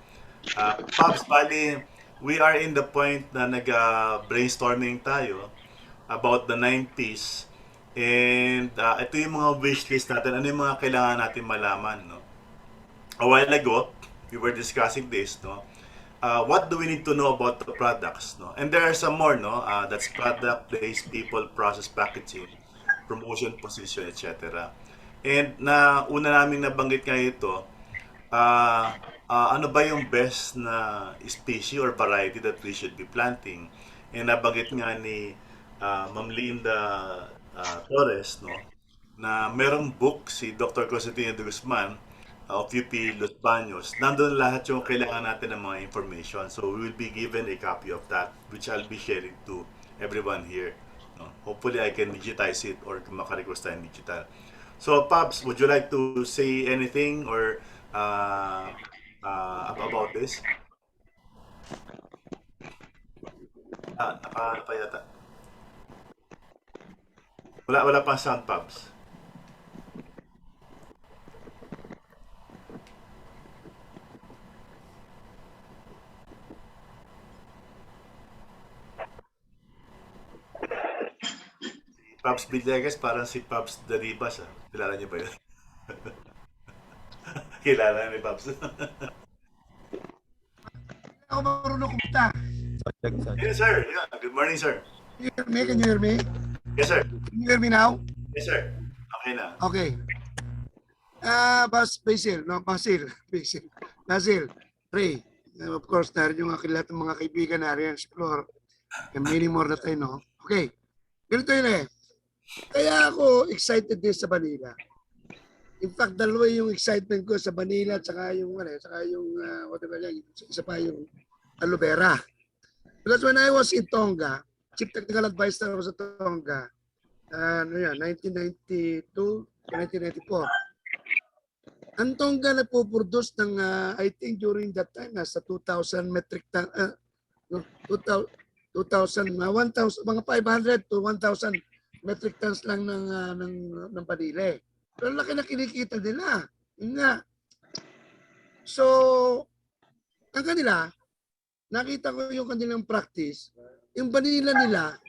Pabs, bali, we are in the point na nag-brainstorming tayo about the 9 Ps. And ito yung mga wish list natin. Ano yung mga kailangan natin malaman, no? A while ago, we were discussing this, no? What do we need to know about the products, no? And there are some more, no? That's product, place, people, process, packaging, promotion, position, etc. And una namin nabanggit nga ito, ano ba yung best na species or variety that we should be planting? And nabanggit nga ni Ma'am Linda Torres, no? Na merong book si Dr. Consultative Guzman of UP Los Baños. Nandun lahat yung kailangan natin ng mga information. So we will be given a copy of that which I'll be sharing to everyone here. No? Hopefully I can digitize it or makarequest tayo digital. So Pops, would you like to say anything or about this? Naka pa yata. Wala pang sound, Pops. Pops Villegas, parang si Pops Daribas. Kilala niyo ba yun? Kilala ni Pops. Ako marunong kumita. Yes, sir. Yeah. Good morning, sir. Can you hear me? Yes, sir. Can you hear me now? Yes, sir. Okay na. Okay. Basil, Ray. Of course, narin yung lahat ng mga kaibigan narin sa floor. And many more that I know. Okay. Ganito yun eh. Kaya ako excited din sa vanilla. In fact, dalawa yung excitement ko sa vanilla at saka yung whatever yan, isa pa yung aloe vera. Because when I was in Tonga, Chief Technical Advisor ako sa Tonga, 1992 to 1994. Ang Tonga nagpo-produce ng, I think during that time, nasa 2,000 metric ton, 1,000, mga 500 to 1,000 metric tons lang ng vanilla. Pero laki na kinikita nila. Yun nga. So, ang kanila, nakita ko yung kanilang practice, yung vanilla nila,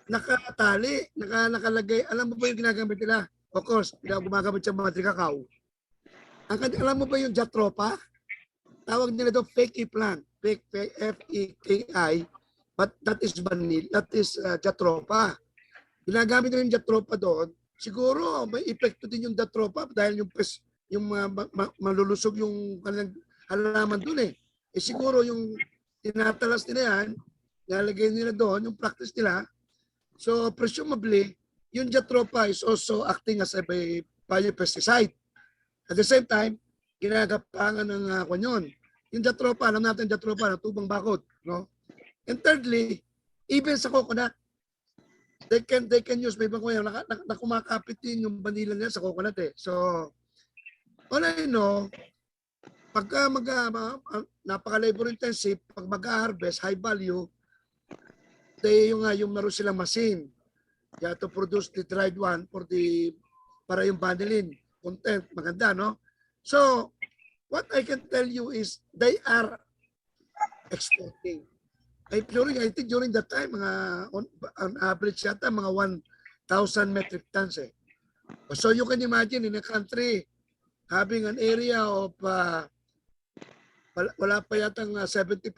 nakatali, nakalagay. Alam mo ba yung ginagamit nila? Of course, gumagamit siya mga trikakaw. Alam mo ba yung jatropa? Tawag nila ito fake plant. Fake, F-E-K-I. But that is vanilla. That is jatropa. Ginagamit nila yung jatropa doon. Siguro may epekto din yung jatropa dahil yung malulusog yung kanilang halaman doon eh. Siguro yung tinatalas nila yan, nalagay nila doon, yung practice nila. So presumably, yung jatropa is also acting as a biopesticide. At the same time, ginagapangan ng kanyon. Yung jatropa, alam natin jatropa, tubang bakod. No? And thirdly, even sa coconut, they can use, may bang na kumakapit din yung vanilla nila sa coconut eh. So, all I know, pagka napaka-labor intensive, pag mag-harvest, high value, yung meron silang machine to produce the dried one para yung vanillin content, maganda, no? So, what I can tell you is they are exporting. I think during that time, on average yata, mga 1,000 metric tons eh. So you can imagine in a country having an area of, wala pa yatang 75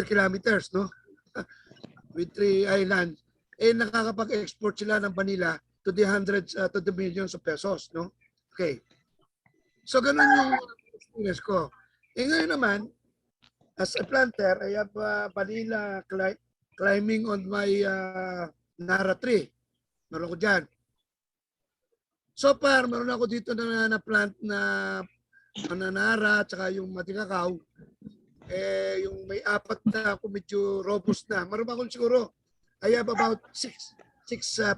kilometers, no? With 3 islands. Eh, nakakapag-export sila ng vanilla to the hundreds, to the millions of pesos, no? Okay. So ganun yung experience ko. Eh ngayon naman, as a planter, I have vanilla climbing on my Nara tree. Meron ko dyan. So far, meron ako dito na plant na Nara at saka yung matikakaw. Eh, yung may 4 na ako medyo robust na. Meron ako siguro, I have about 6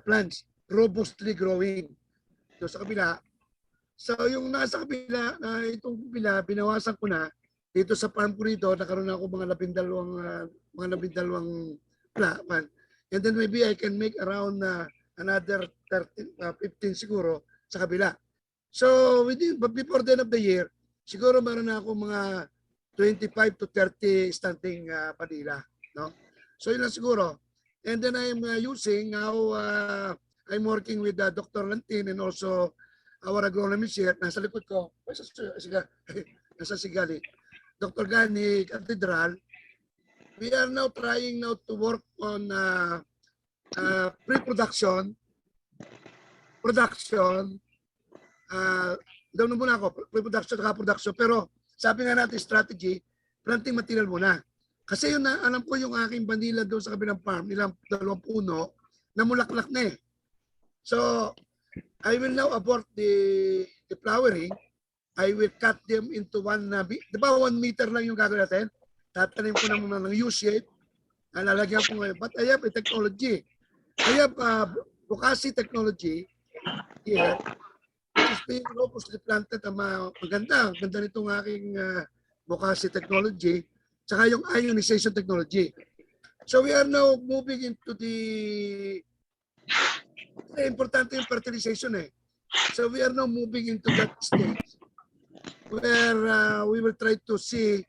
plants robustly growing. So sa kabila, So yung nasa kabila, itong kabila, binawasan ko na. Dito sa farm ko rito, nakaroon ako mga 12 plan. And then maybe I can make around another 15 siguro sa kabila. So but before the end of the year, siguro meron na ako mga 25 to 30 standing Vanilla. No? So yun lang siguro. And then I'm using now, I'm working with Dr. Lantin and also our agronomist here. Nasa likod ko. Nasa Sigali. Dr. Gani Cathedral. We are now trying now to work on pre-production, production, doon muna ako, pre-production at production. Pero sabi nga natin strategy, planting material muna. Kasi yun na, alam ko yung aking Vanilla doon sa kabilang farm, nilang 2 puno, na mulaklak na eh. So, I will now abort the flowering. I will cut them into 1 di ba 1 meter lang yung gagawin natin? Tatanim ko na muna ng U-shape. Lalagyan ko ngayon. But I have a technology. I have Bokasi technology here. Which is being robustly planted. Maganda. Maganda nitong aking Bokasi technology. Tsaka yung ionization technology. So we are now moving into the importante yung fertilization eh. So we are now moving into that stage where we will try to see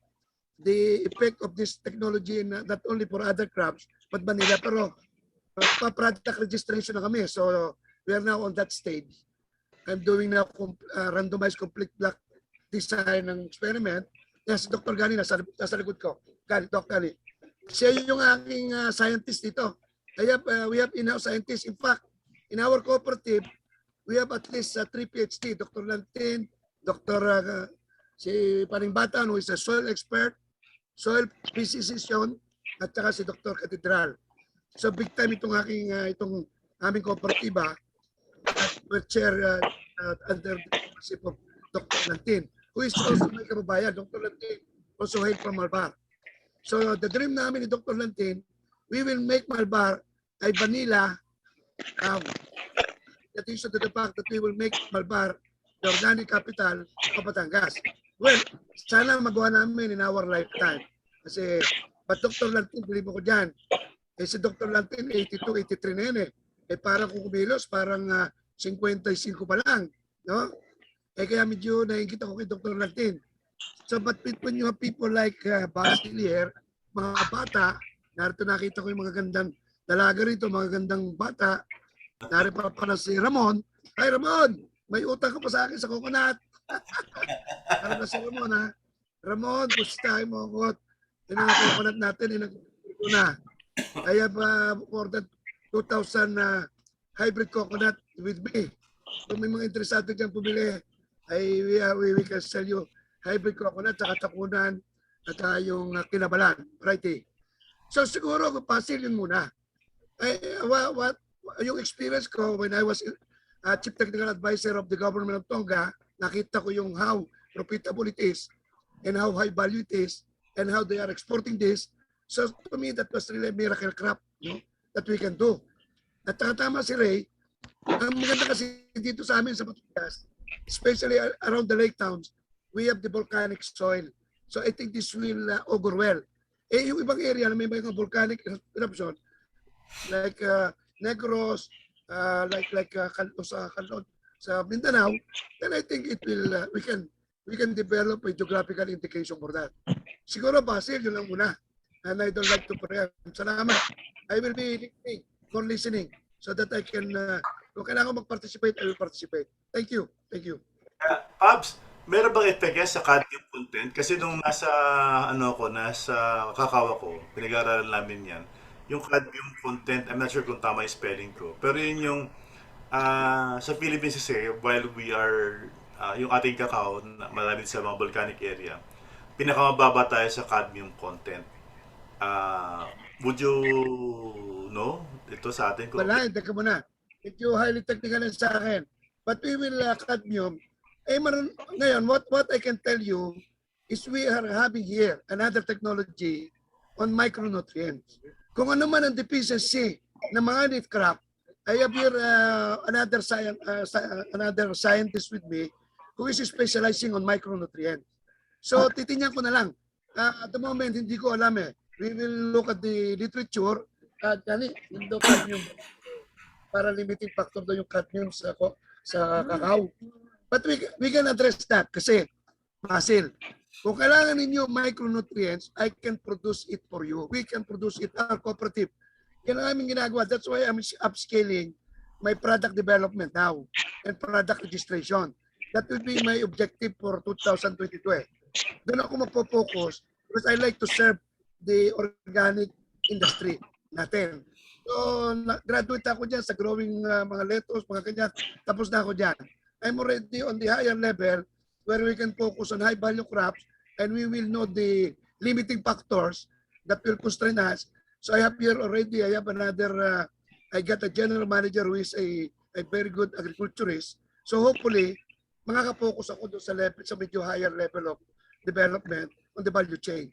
the effect of this technology not only for other crops but Vanilla, pero pa-product registration na kami. So we are now on that stage. I'm doing now randomized complete block design ng experiment. Yes, Dr. Gani nasa likod ko. Dr. Gani. Siya yung aking scientist dito. We have in-house scientists. In fact, in our cooperative, we have at least 3 PhD. Dr. Lantin, Dr. si Paring Batan, who is a soil expert, soil physician, at saka si Dr. Cathedral. So big time itong aming kooperatiba at will chair under the leadership of Dr. Lantin, who is also my kababayan. Dr. Lantin also hail from Malbar. So the dream namin ni Dr. Lantin, we will make Malbar ay Vanilla. In addition to the fact that we will make Malbar the organic capital of Batangas. Well, sana magawa namin in our lifetime. Kasi, but Dr. Lantin, believe mo ko dyan, si Dr. Lantin, 82, 83 na yun eh. Parang kung kumilos, parang 55 pa lang. No? Kaya medyo naingit ako kay Dr. Lantin. So, but when you have people like Basil here, mga bata, narito nakita ko yung mga gandang dalaga rito, mga gandang bata, narito pa pala si Ramon. Ay, Ramon! May utang ka pa sa akin sa coconut. Ano na si Ramon, ha? Ramon, pustahin mo ako. Yung mga coconut natin, ito na. I have more than 2,000 hybrid coconut with me. Kung may mga interesado dyan pumili, we can sell you hybrid coconut, saka takunan, at yung kinabalan, variety. So siguro, Pasil yun muna. Yung experience ko when I was Chief Technical Advisor of the Government of Tonga, nakita ko yung how profitable it is and how high value it is and how they are exporting this. So to me, that was really a miracle crop, no, that we can do. At tama si Ray, ang maganda kasi dito sa amin sa Batangas, especially around the lake towns, we have the volcanic soil. So I think this will augur well. Yung ibang area na may mga volcanic eruption, like Negros, sa Mindanao, then I think it will we can develop a geographical indication for that. Siguro Basil, yun lang muna. And I don't like to preempt. Salamat. I will be listening so that I can kung kailangan mag-participate, I will participate. Thank you. Thank you. Abs, meron bang effect yan sa cadmium content? Kasi nung nasa kakawa ko, pinag-aaralan namin yan. Yung cadmium content, I'm not sure kung tama yung spelling ko. Pero yun yung sa Philippines kasi, while we are, yung ating kakao, malamit sa mga volcanic area, pinakamababa tayo sa cadmium content. Would you know? Ito sa atin ko. Wala, teka muna. Medyo highly technical yan sa akin. But we will cadmium. Ngayon, what I can tell you is we are having here another technology on micronutrients. Kung ano man ang deficiency ng mga leaf crop, I have here another scientist with me who is specializing on micronutrients. So titingnan ko na lang. At the moment, hindi ko alam eh. We will look at the literature. At yung daw cadmium, para limiting factor daw yung cadmium sa kakao. But we can address that kasi, Basil, kung kailangan ninyo micronutrients, I can produce it for you. We can produce it, our cooperative. Yan ang aming ginagawa. That's why I'm upscaling my product development now and product registration. That will be my objective for 2022. Doon ako mapofocus because I like to serve the organic industry natin. So, graduate ako dyan sa growing mga lettuce, mga ganyan. Tapos na ako dyan. I'm already on the higher level where we can focus on high value crops and we will know the limiting factors that will constrain us. So I have here already, I have another, I got a general manager who is a very good agriculturist. So hopefully, makaka-focus ako doon sa level, sa medyo higher level of development on the value chain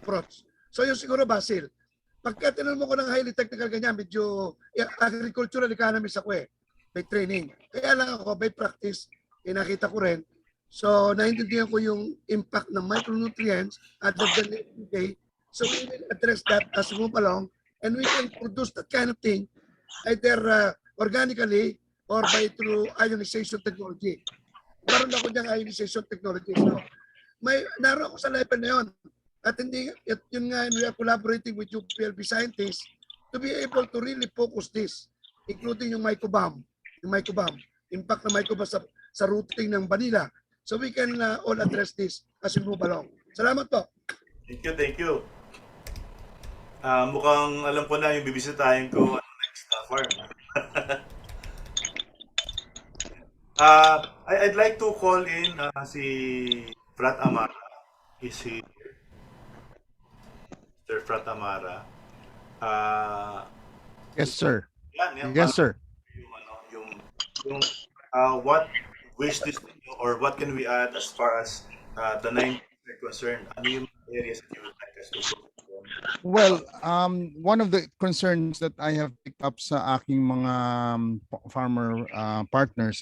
approach. So yun siguro, Basil, pagka tinanong mo ko ng highly technical ganyan, medyo agricultural economist ako eh, by training. Kaya lang ako, by practice, nakita ko rin. So naintindihan ko yung impact ng micronutrients at the NPK. So we will address that as we move along and we can produce that kind of thing either organically or by through ionization technology. Meron ako diyang ionization technology. So, naroon ako sa level na yun. At hindi, yun nga, we are collaborating with UPLB scientists to be able to really focus this, including yung microbiome, impact ng microbiome sa rooting ng vanilla. So we can all address this as we move along. Salamat po. Thank you. Mukhang alam ko na yung bibisitahin ko next farm. I'd like to call in si Frat Amara. Is he Sir Frat Amara? Yes, sir. Yan, Yes, sir. Yung what wish list or what can we add as far as the 9 are concerned? Ano yung areas that you would like us to focus on? Well, one of the concerns that I have picked up sa aking mga farmer partners,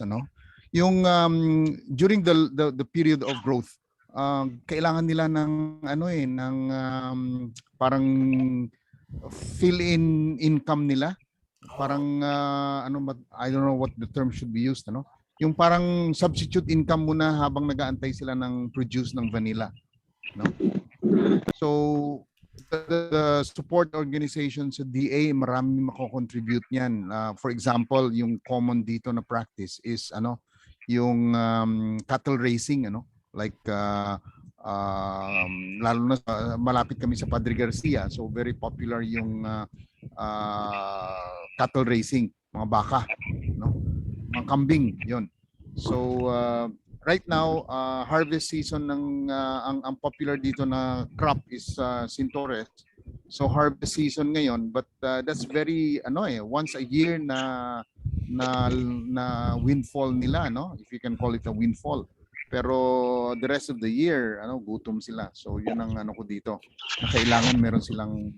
yung during the period of growth, kailangan nila ng parang fill-in income nila. Parang I don't know what the term should be used, yung parang substitute income muna habang nag-aantay sila ng produce ng vanilla, So the support organization sa DA, marami mako-contribute niyan. For example, yung common dito na practice is yung cattle raising, like lalo na malapit kami sa Padre Garcia, so very popular yung cattle raising, mga baka, mga kambing, yon. So right now, harvest season ng ang popular dito na crop is Sintores. So harvest season ngayon, but that's very once a year na windfall nila, if you can call it a windfall. Pero the rest of the year, gutom sila. So yun ang ko dito. Na kailangan meron silang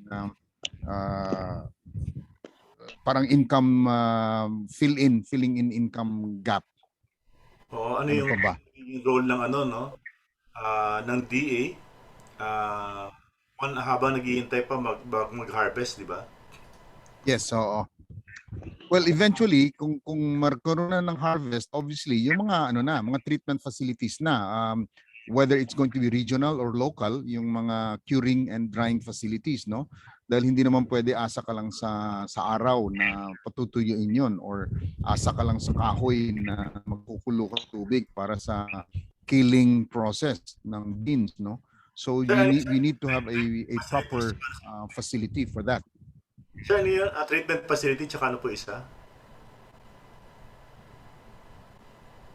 parang income filling in income gap. Ano yung role ng ng DA habang naghihintay pa mag-harvest, di ba? Yes, oo. Well, eventually kung magkaroon na ng harvest, obviously yung mga mga treatment facilities na whether it's going to be regional or local, yung mga curing and drying facilities, dahil hindi naman pwede asa ka lang sa araw na patutuyuin yon or asa ka lang sa kahoy na magkukulo ka tubig para sa killing process ng beans, so we need to have a proper facility for that. Sir, ano yung treatment facility tsaka ano po isa?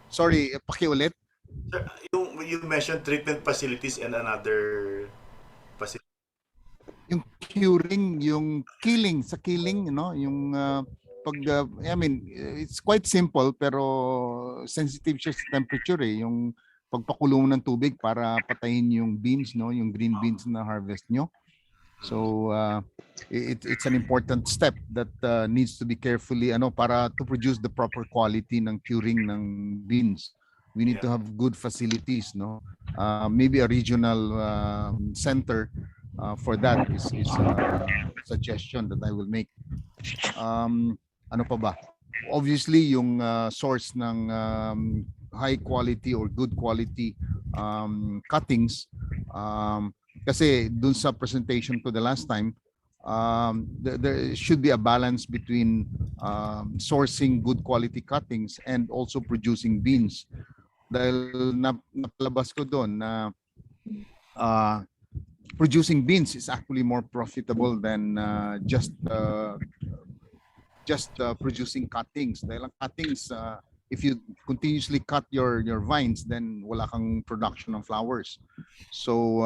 Sorry, pakiulit. Sir, you mentioned treatment facilities and another facility. Yung curing, yung killing, yung I mean, it's quite simple pero sensitive siya sa temperature yung pagpakulo ng tubig para patayin yung beans, yung green beans na harvest nyo. So it's an important step that needs to be carefully para to produce the proper quality ng curing ng beans. We need to have good facilities, no? Maybe a regional center for that is a suggestion that I will make. Ano pa ba? Obviously, yung source ng high quality or good quality cuttings, kasi dun sa presentation ko the last time, there should be a balance between sourcing good quality cuttings and also producing beans. Dahil napalabas ko doon na producing beans is actually more profitable than just producing cuttings. Dahil ang cuttings, if you continuously cut your vines, then wala kang production ng flowers. So,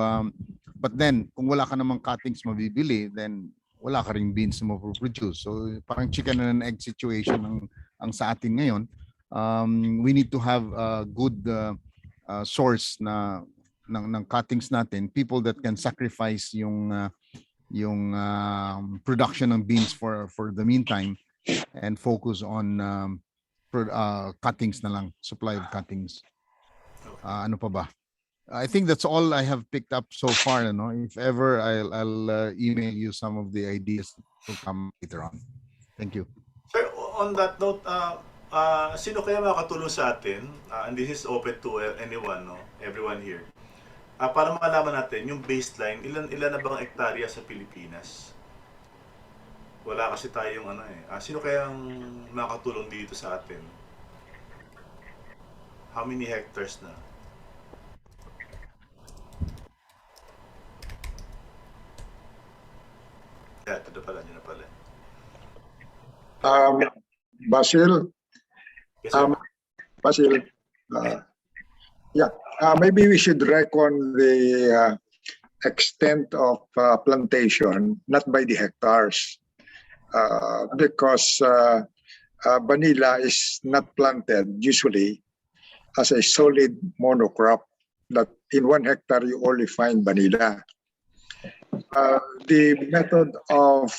but then, kung wala ka namang cuttings mabibili, then wala ka ring beans na mapoproduce. So, parang chicken and egg situation ang sa atin ngayon. We need to have a good source ng cuttings natin. People that can sacrifice yung production ng beans for the meantime and focus on cuttings na lang, supply of cuttings. Ano pa ba? I think that's all I have picked up so far. No? If ever, I'll email you some of the ideas to come later on. Thank you. Sir, on that note, sino kaya makakatulong sa atin? And this is open to anyone, no? Everyone here. Para malaman natin yung baseline, ilan na bang hektarya sa Pilipinas? Wala kasi tayong sino kayang makakatulong dito sa atin? How many hectares na? Ito na pala. Basil, Yes, sir. Basil, maybe we should reckon the extent of plantation, not by the hectares, because vanilla is not planted usually as a solid monocrop, that in 1 hectare you only find vanilla. The method of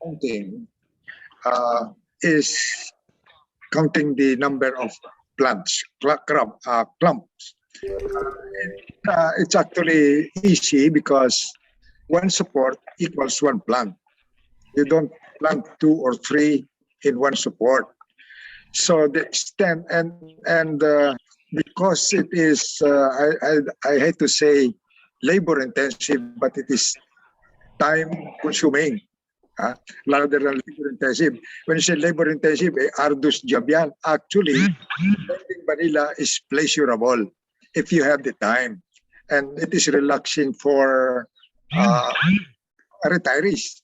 counting is counting the number of plants, clumps. It's actually easy because 1 support equals 1 plant. You don't plant 2 or 3 in 1 support. So the extent and because it is, I hate to say labor intensive, but it is time consuming. Rather than labor intensive. When you say labor intensive, arduous job yan. Actually, planting vanilla is pleasurable if you have the time. And it is relaxing for retirees.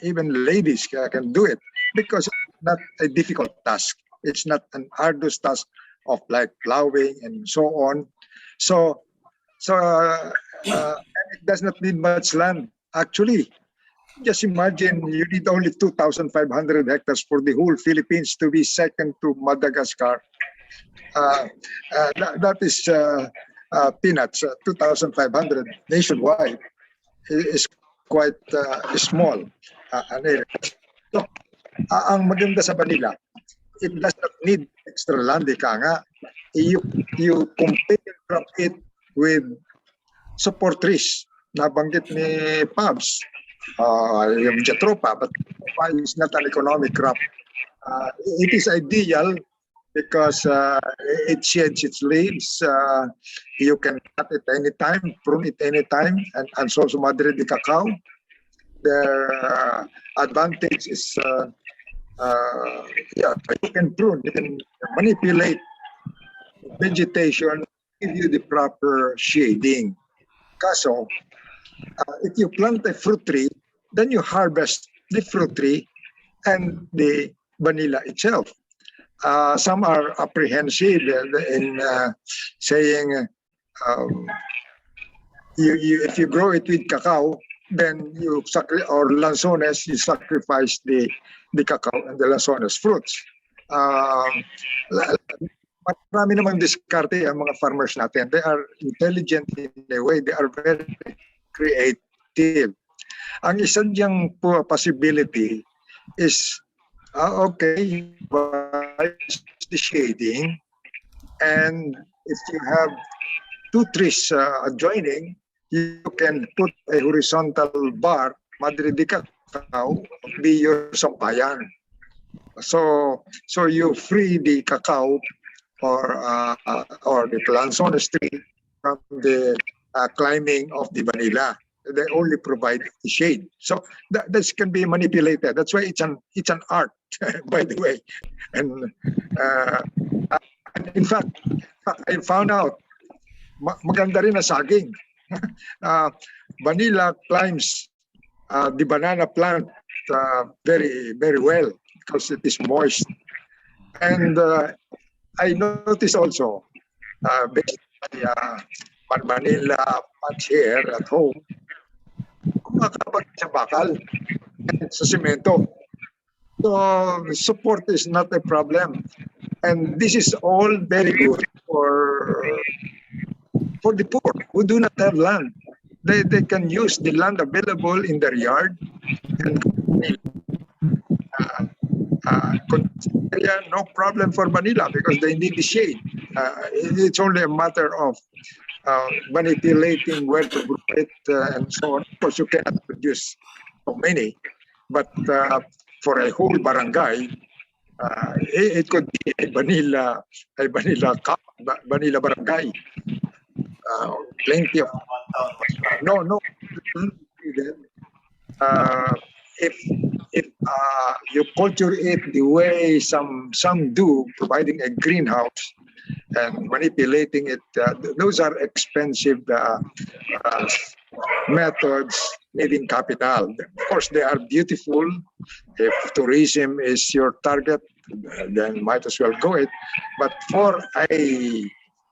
Even ladies can do it because it's not a difficult task. It's not an arduous task of like plowing and so on. So it does not need much land. Actually, just imagine you need only 2,500 hectares for the whole Philippines to be second to Madagascar. That is peanuts. 2,500 nationwide is quite small. So, ang maganda sa vanilla, it does not need extra land. Nga. You compare it with support trees. Nabanggit ni Pabs. Yung Jatropha, but is not an economic crop. It is ideal because it sheds its leaves. You can cut it anytime, prune it anytime, and so Madre de Cacao. Their advantage is, you can prune, you can manipulate vegetation, give you the proper shading. Kaso, if you plant a fruit tree, then you harvest the fruit tree and the vanilla itself. Some are apprehensive in saying if you grow it with cacao, then you or lanzones, you sacrifice the cacao and the lanzones fruits. Marami namang diskarte ang mga farmers natin. They are intelligent in a way. They are very creative. Ang isang diyang possibility is, okay, the shading And if you have two trees adjoining, you can put a horizontal bar, Madre de Cacao, be your sampayan. So you free the cacao or the plants on the street from the climbing of the vanilla. They only provide the shade. So this can be manipulated. That's why it's an art, by the way. And in fact, I found out maganda rin na saging. Vanilla climbs the banana plant very very well because it is moist. And I noticed also based on Manila plants here at home, kumakabag sa bakal and sa semento. So support is not a problem. And this is all very good for the poor who do not have land. They can use the land available in their yard and no problem for vanilla because they need the shade. It's only a matter of manipulating where to grow it and so on. Of course, you cannot produce so many, but for a whole barangay, it could be a vanilla barangay. Plenty of no. If you culture it the way some do, providing a greenhouse and manipulating it, those are expensive methods needing capital. Of course, they are beautiful. If tourism is your target, then might as well go it. But for a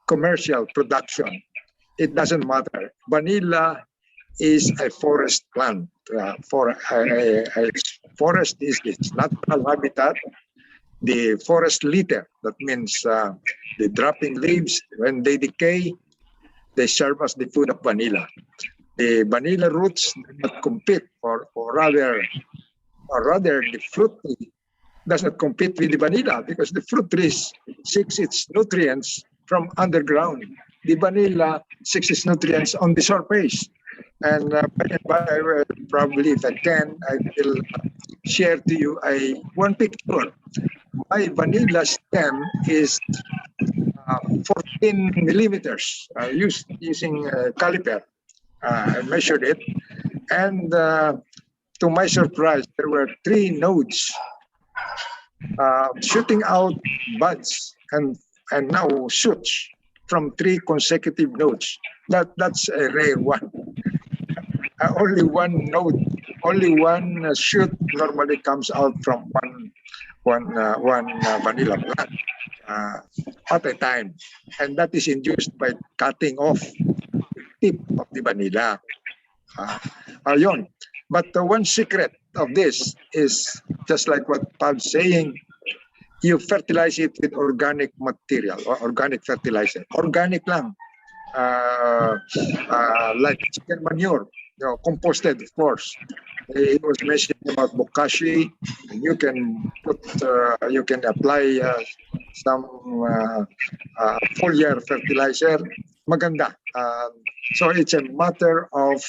commercial production, it doesn't matter. Vanilla is a forest plant. For a forest is its natural habitat. The forest litter, that means the dropping leaves, when they decay, they serve as the food of vanilla. The vanilla roots do not compete, or rather the fruit tree does not compete with the vanilla because the fruit tree seeks its nutrients from underground. The vanilla seeks its nutrients on the surface. And probably if I can, I will share to you one picture. My vanilla stem is 14 millimeters using caliper. I measured it, and to my surprise, there were 3 nodes shooting out buds and now shoots from 3 consecutive nodes. That's a rare one. Only one node, only one shoot normally comes out from one vanilla plant at a time, and that is induced by cutting off the tip of the vanilla. Yun. But one secret of this is just like what Pab's saying. You fertilize it with organic material or organic fertilizer. Organic lang. Like chicken manure, composted, of course. It was mentioned about bokashi. You can apply some foliar fertilizer. Maganda. So it's a matter of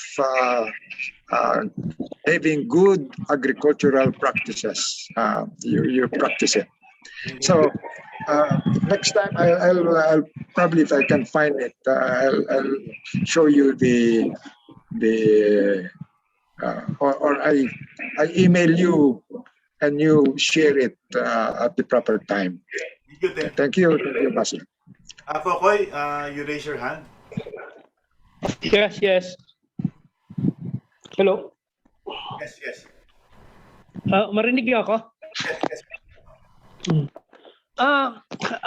having good agricultural practices. You practice it. So next time I'll probably, if I can find it, I'll show you or I email you and you share it at the proper time. Thank you, Basil. Kokoy, you raise your hand. Yes. Hello. Yes. Marinig niyo ako? Yes.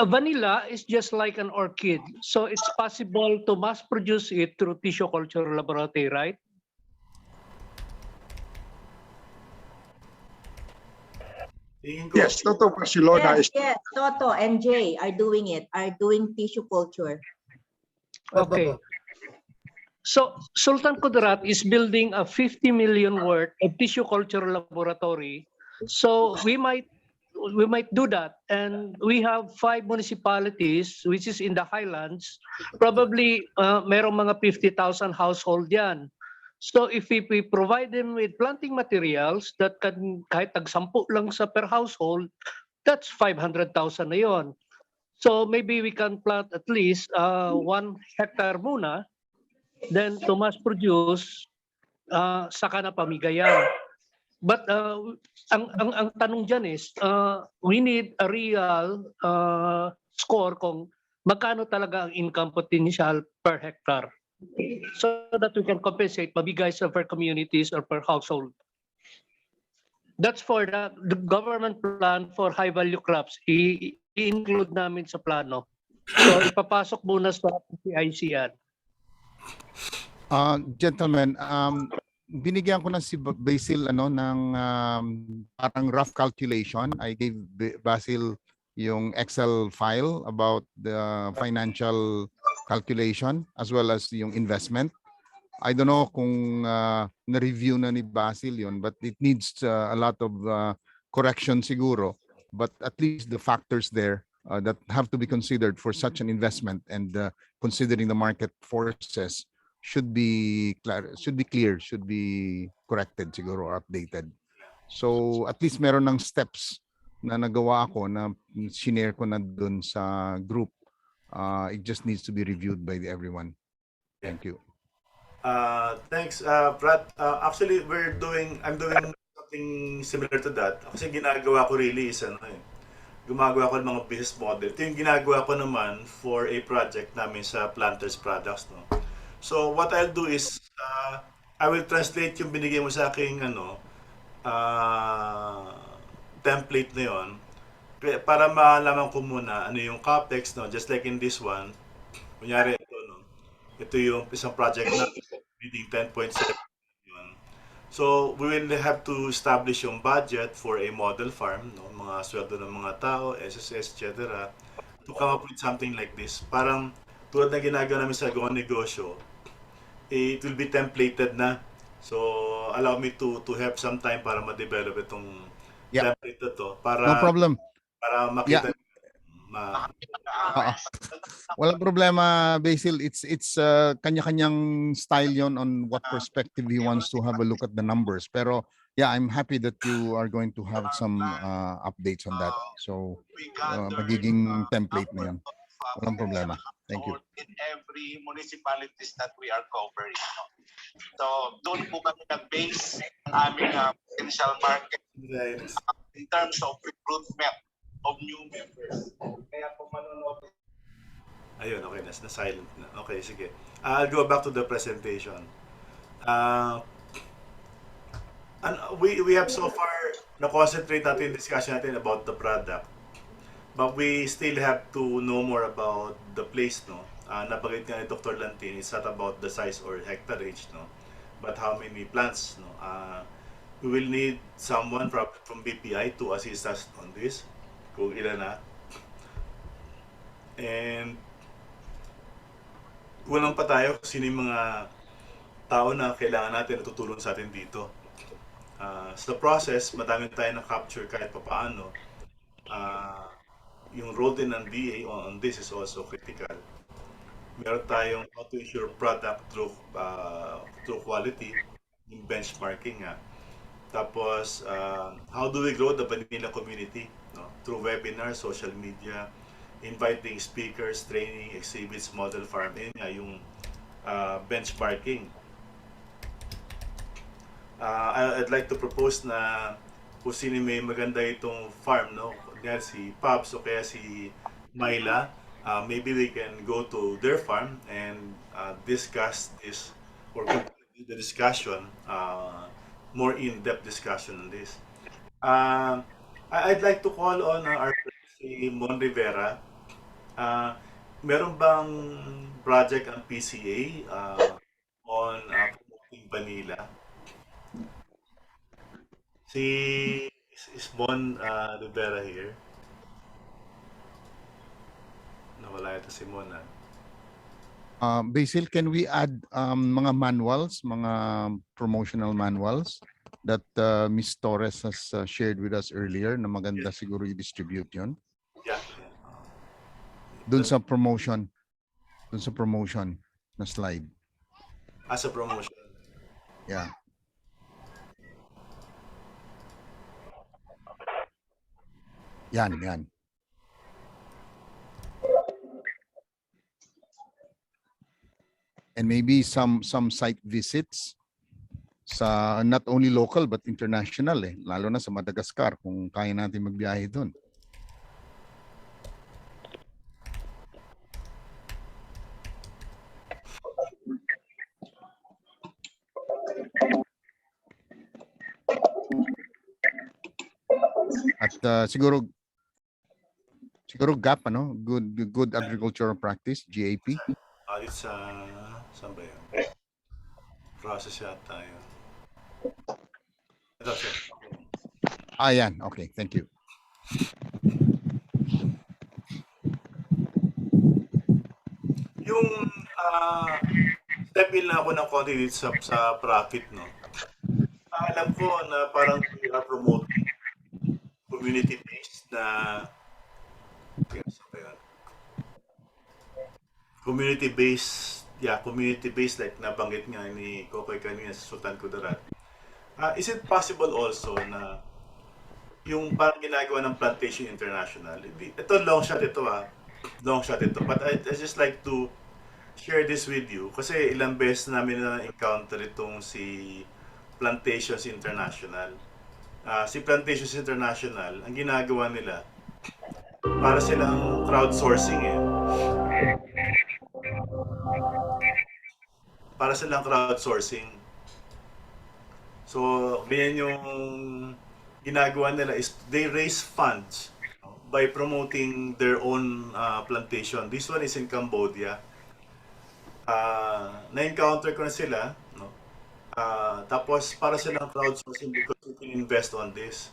Vanilla is just like an orchid, so it's possible to mass produce it through tissue culture laboratory, right? Yes, Toto Barcelona is. Yes, Toto and Jay are doing tissue culture. Okay. So Sultan Kudarat is building a 50 million worth of tissue culture laboratory. So we might we might do that. And we have 5 municipalities, which is in the highlands. Probably merong mga 50,000 household yan. So if we provide them with planting materials that can kahit tag-10 lang sa per household, that's 500,000 na yon. So maybe we can plant at least 1 hectare muna, then to mass produce, saka na pamigayan. But ang tanong dyan is, we need a real score kung magkano talaga ang income potential per hectare, so that we can compensate mabigay sa per communities or per household. That's for the government plan for high value crops. I-include namin sa plano. So ipapasok muna sa PCIC yan. Gentlemen, binigyan ko na si Basil ng parang rough calculation. I gave Basil yung Excel file about the financial calculation as well as yung investment. I don't know kung na-review na ni Basil yun, but it needs a lot of correction siguro. But at least the factors there that have to be considered for such an investment and considering the market forces should be clear, should be corrected siguro or updated. So at least meron ng steps na nagawa ako na shinare ko na dun sa group. It just needs to be reviewed by everyone. Thank you. Thanks, Brad. Actually, I'm doing something similar to that. Kasi ginagawa ko really is gumagawa ko ng mga business model. Ito yung ginagawa ko naman for a project namin sa Planters Products, no. So what I'll do is I will translate yung binigay mo sa aking template na yon para malaman ko muna ano yung capex, no, just like in this one. Kunyari ito, no. Ito yung isang project na reading 10.7 million. So we will have to establish yung budget for a model farm, no, mga sweldo ng mga tao, SSS, etc. to come up with something like this. Parang tulad na ginagawa namin sa gawang negosyo, it will be templated na. So allow me to have some time para ma-develop itong template na to para No problem. para makita Walang problema, Basil. It's kanya-kanyang style yon on what perspective he wants to have a look at the numbers. Pero yeah, I'm happy that you are going to have some updates on that. So magiging template na yan. Walang problema. Thank you. In every municipalities that we are covering. No? So doon po kami nag-base ang aming potential market in terms of recruitment of new members. Kaya po manonood. Ayun, okay, na-silent na. Okay, sige. I'll go back to the presentation. And we have so far na-concentrate natin yung discussion natin about the product. But we still have to know more about the place, no? Nabanggit nga ni Dr. Lantin, it's not about the size or hectareage, no? But how many plants, no? We will need someone from BPI to assist us on this, kung ilan na. And kulang pa tayo kung sino yung mga tao na kailangan natin na tutulong sa atin dito. Sa process, madami tayo na-capture kahit pa paano. Yung role din ng DA on this is also critical. Meron tayong how to ensure product through quality, yung benchmarking nga. Tapos, how do we grow the vanilla community? No? Through webinars, social media, inviting speakers, training, exhibits, model farm. Yun nga yung benchmarking. I'd like to propose na kung sino may maganda itong farm, no? Kunyari si Pops o kaya si Myla, maybe we can go to their farm and discuss this or continue the discussion, more in-depth discussion on this. I'd like to call on our friend, si Mon Rivera. Meron bang project ang PCA on promoting vanilla? Is Mon Rivera here? Nawala ito si Mon. Basil, can we add mga manuals, mga promotional manuals that Ms. Torres has shared with us earlier na maganda siguro i-distribute yun. Yeah. Dun sa promotion na slide. As a promotion. Yeah. Yan. And maybe some site visits sa not only local but international lalo na sa Madagascar kung kaya natin magbiyahe doon. At siguro GAP good agricultural practice, GAP. It's saan ba yun? Process yata yun. Ito siya. Yan. Okay, thank you. Yung step in na ako ng konti dito sa profit, no? Alam ko na parang we are promoting community-based na community-based like nabanggit nga ni Kokoy kanina sa Sultan Kudarat. Is it possible also na yung parang ginagawa ng Plantation International, ito long shot ito, but I just like to share this with you kasi ilang beses namin na encounter itong si Plantations International. Si Plantations International, ang ginagawa nila, para silang crowdsourcing Para silang crowdsourcing. So, ganyan yung ginagawa nila is they raise funds by promoting their own plantation. This one is in Cambodia. Na-encounter ko na sila, no? Tapos para silang crowdsourcing because you can invest on this.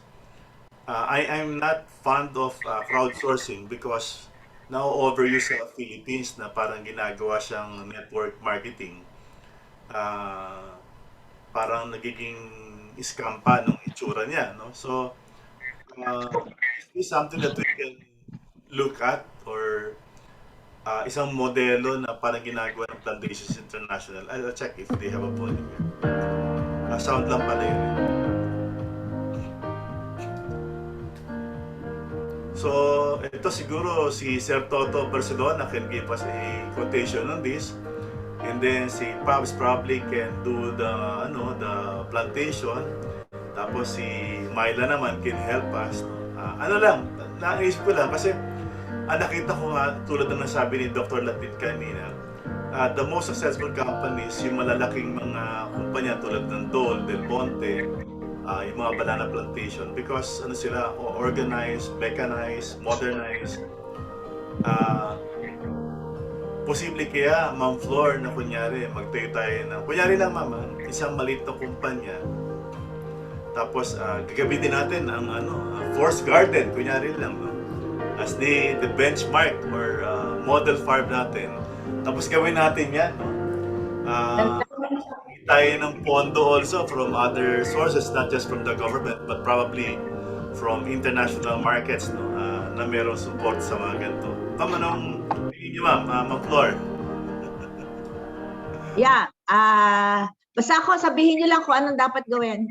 I'm not fond of crowdsourcing because now overuse sa Philippines na parang ginagawa siyang network marketing. Parang nagiging scam pa nung itsura niya, no? So, is something that we can look at or isang modelo na parang ginagawa ng Plantations International. I'll check if they have a polling. Sound lang pala yun. So, ito siguro si Sir Toto Barcelona can give us a quotation on this. And then si Pabs probably can do the plantation. Tapos si Myla naman can help us. Naisip ko lang kasi nakita ko nga tulad ng nasabi ni Dr. Latit kanina, the most successful companies, yung malalaking mga kumpanya tulad ng Dole, Del Monte, yung mga banana plantation because sila organized, mechanized, modernized. Posible kaya, Ma'am Flor, na kunyari, magtayo tayo ng, kunyari lang mama, isang maliit na kumpanya. Tapos, gagamitin natin ang forest garden, kunyari lang, no? As the benchmark or model farm natin. Tapos gawin natin yan, no? Tayo ng pondo also from other sources, not just from the government, but probably from international markets, no? Na merong support sa mga ganito. Anong tingin niyo, Ma'am Flor? Yeah. Basta ako, sabihin niyo lang kung anong dapat gawin.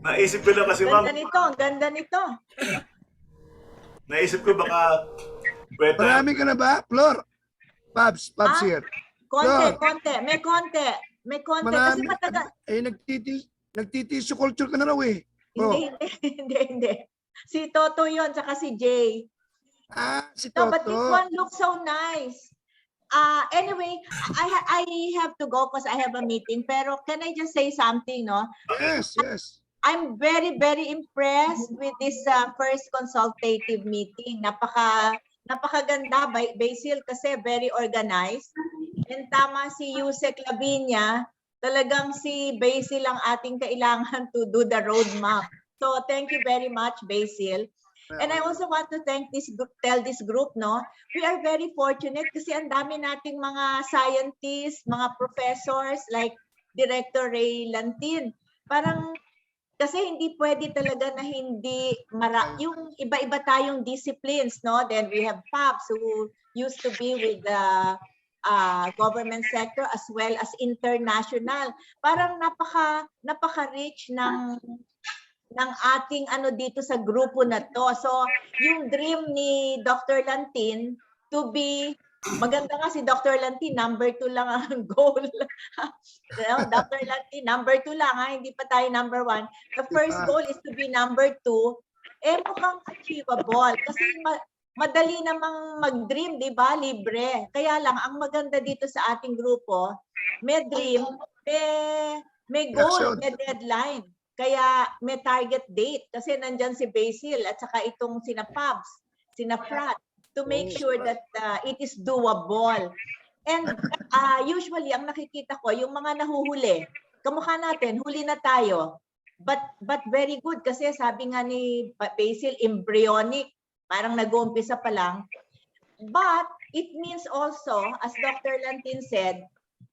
Naisip ko lang kasi, Ma'am. Ang ganda nito. Naisip ko baka pwede. Marami ka na ba, Flor? Pabs here. Konti. May konti. Kasi Marami. matagal. Nagtitisyo culture ka na raw eh. Hindi. Si Toto yon, tsaka si Jay. Si No, Toto. but this one looks so nice. Anyway, I have to go because I have a meeting. Pero can I just say something, no? Yes. I'm very, very impressed with this first consultative meeting. Napakaganda, Basil, kasi very organized. And tama si Yusek Lavinia, talagang si Basil ang ating kailangan to do the roadmap. So thank you very much, Basil. And I also want to thank this group, tell this group, no, we are very fortunate kasi ang dami nating mga scientists, mga professors like Director Ray Lantin. Parang kasi hindi pwede talaga na hindi yung iba-iba tayong disciplines, no? Then we have PAPs who used to be with the government sector as well as international. Parang napaka-rich ng ating ano dito sa grupo na to. So, yung dream ni Dr. Lantin to be, maganda nga si Dr. Lantin, number 2 lang ang goal. Dr. Lantin, number 2 lang, ha? Hindi pa tayo number 1. The first goal is to be number 2. Mukhang achievable. Kasi madali namang mag-dream, di ba? Libre. Kaya lang, ang maganda dito sa ating grupo, may dream, may goal, may deadline. Kaya may target date. Kasi nandyan si Basil at saka itong sina Pabs, sina Frat, to make sure that it is doable. And usually, ang nakikita ko, yung mga nahuhuli, kamukha natin, huli na tayo. But very good kasi sabi nga ni Basil, embryonic. Parang nag-uumpisa pa lang. But it means also, as Dr. Lantin said,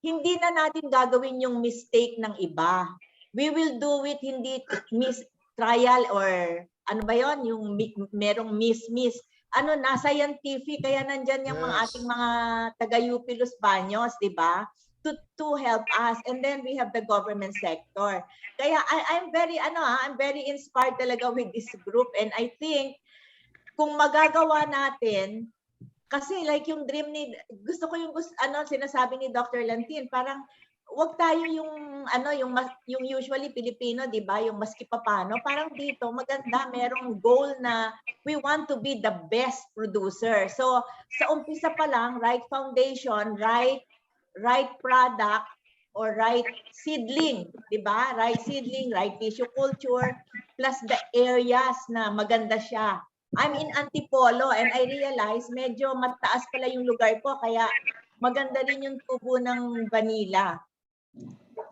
hindi na natin gagawin yung mistake ng iba. We will do it hindi trial or ano ba yon, yung merong miss. Ano na scientific, kaya nandyan yung mga ating mga taga-UP Los Baños, di ba? To help us. And then we have the government sector. Kaya I'm very inspired talaga with this group, and I think kung magagawa natin, kasi like yung dream ni, gusto ko yung sinasabi ni Dr. Lantin, parang wag tayo yung yung usually Pilipino, di ba, yung maski papano, parang dito maganda, merong goal na we want to be the best producer. So sa umpisa pa lang, right foundation, right product, or right seedling, di ba? Right seedling, right tissue culture, plus the areas na maganda siya. I'm in Antipolo and I realize medyo mataas pala yung lugar ko, kaya maganda rin yung tubo ng vanilla.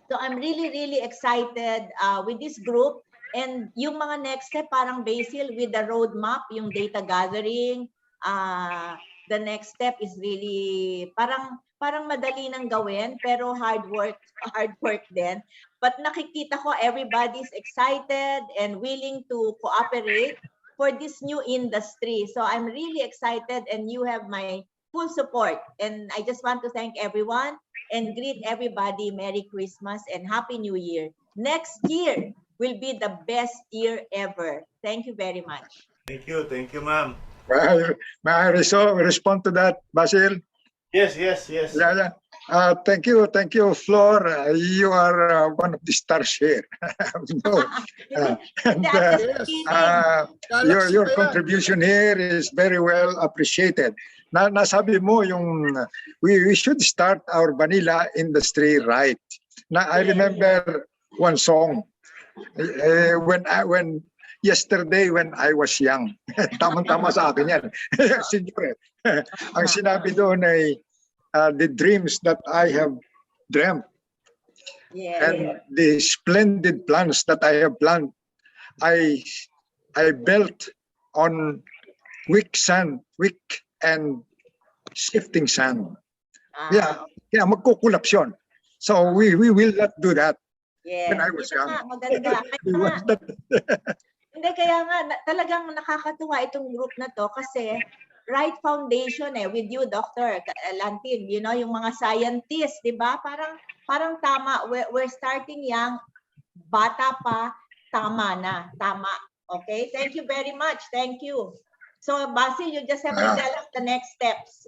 So I'm really excited with this group, and yung mga next step parang Basil with the roadmap, yung data gathering, the next step is really parang madali nang gawin pero hard work din. But nakikita ko everybody's excited and willing to cooperate for this new industry. So I'm really excited and you have my full support. And I just want to thank everyone and greet everybody Merry Christmas and Happy New Year. Next year will be the best year ever. Thank you very much. Thank you, ma'am. May I respond to that, Basil? Yes. Yeah. Thank you, Flor. You are one of the stars here. No. Your contribution here is very well appreciated. Nasabi mo yung we should start our vanilla industry right. I remember one song when yesterday when I was young. Tamang-tama sa akin yan. Senior. Ang sinabi doon ay the dreams that I have dreamt and the splendid plans that I have planned, I built on weak and shifting sand. Yeah, magkukulaps yun. So we will not do that. When I was young. Maganda. Hindi, kaya nga talagang nakakatuwa itong group na to kasi right foundation with you, Dr. Lantin, you know, yung mga scientists, di ba? Parang tama, we're starting young, bata pa, tama. Okay? Thank you very much. Thank you. So, Basil, you just have to tell us the next steps.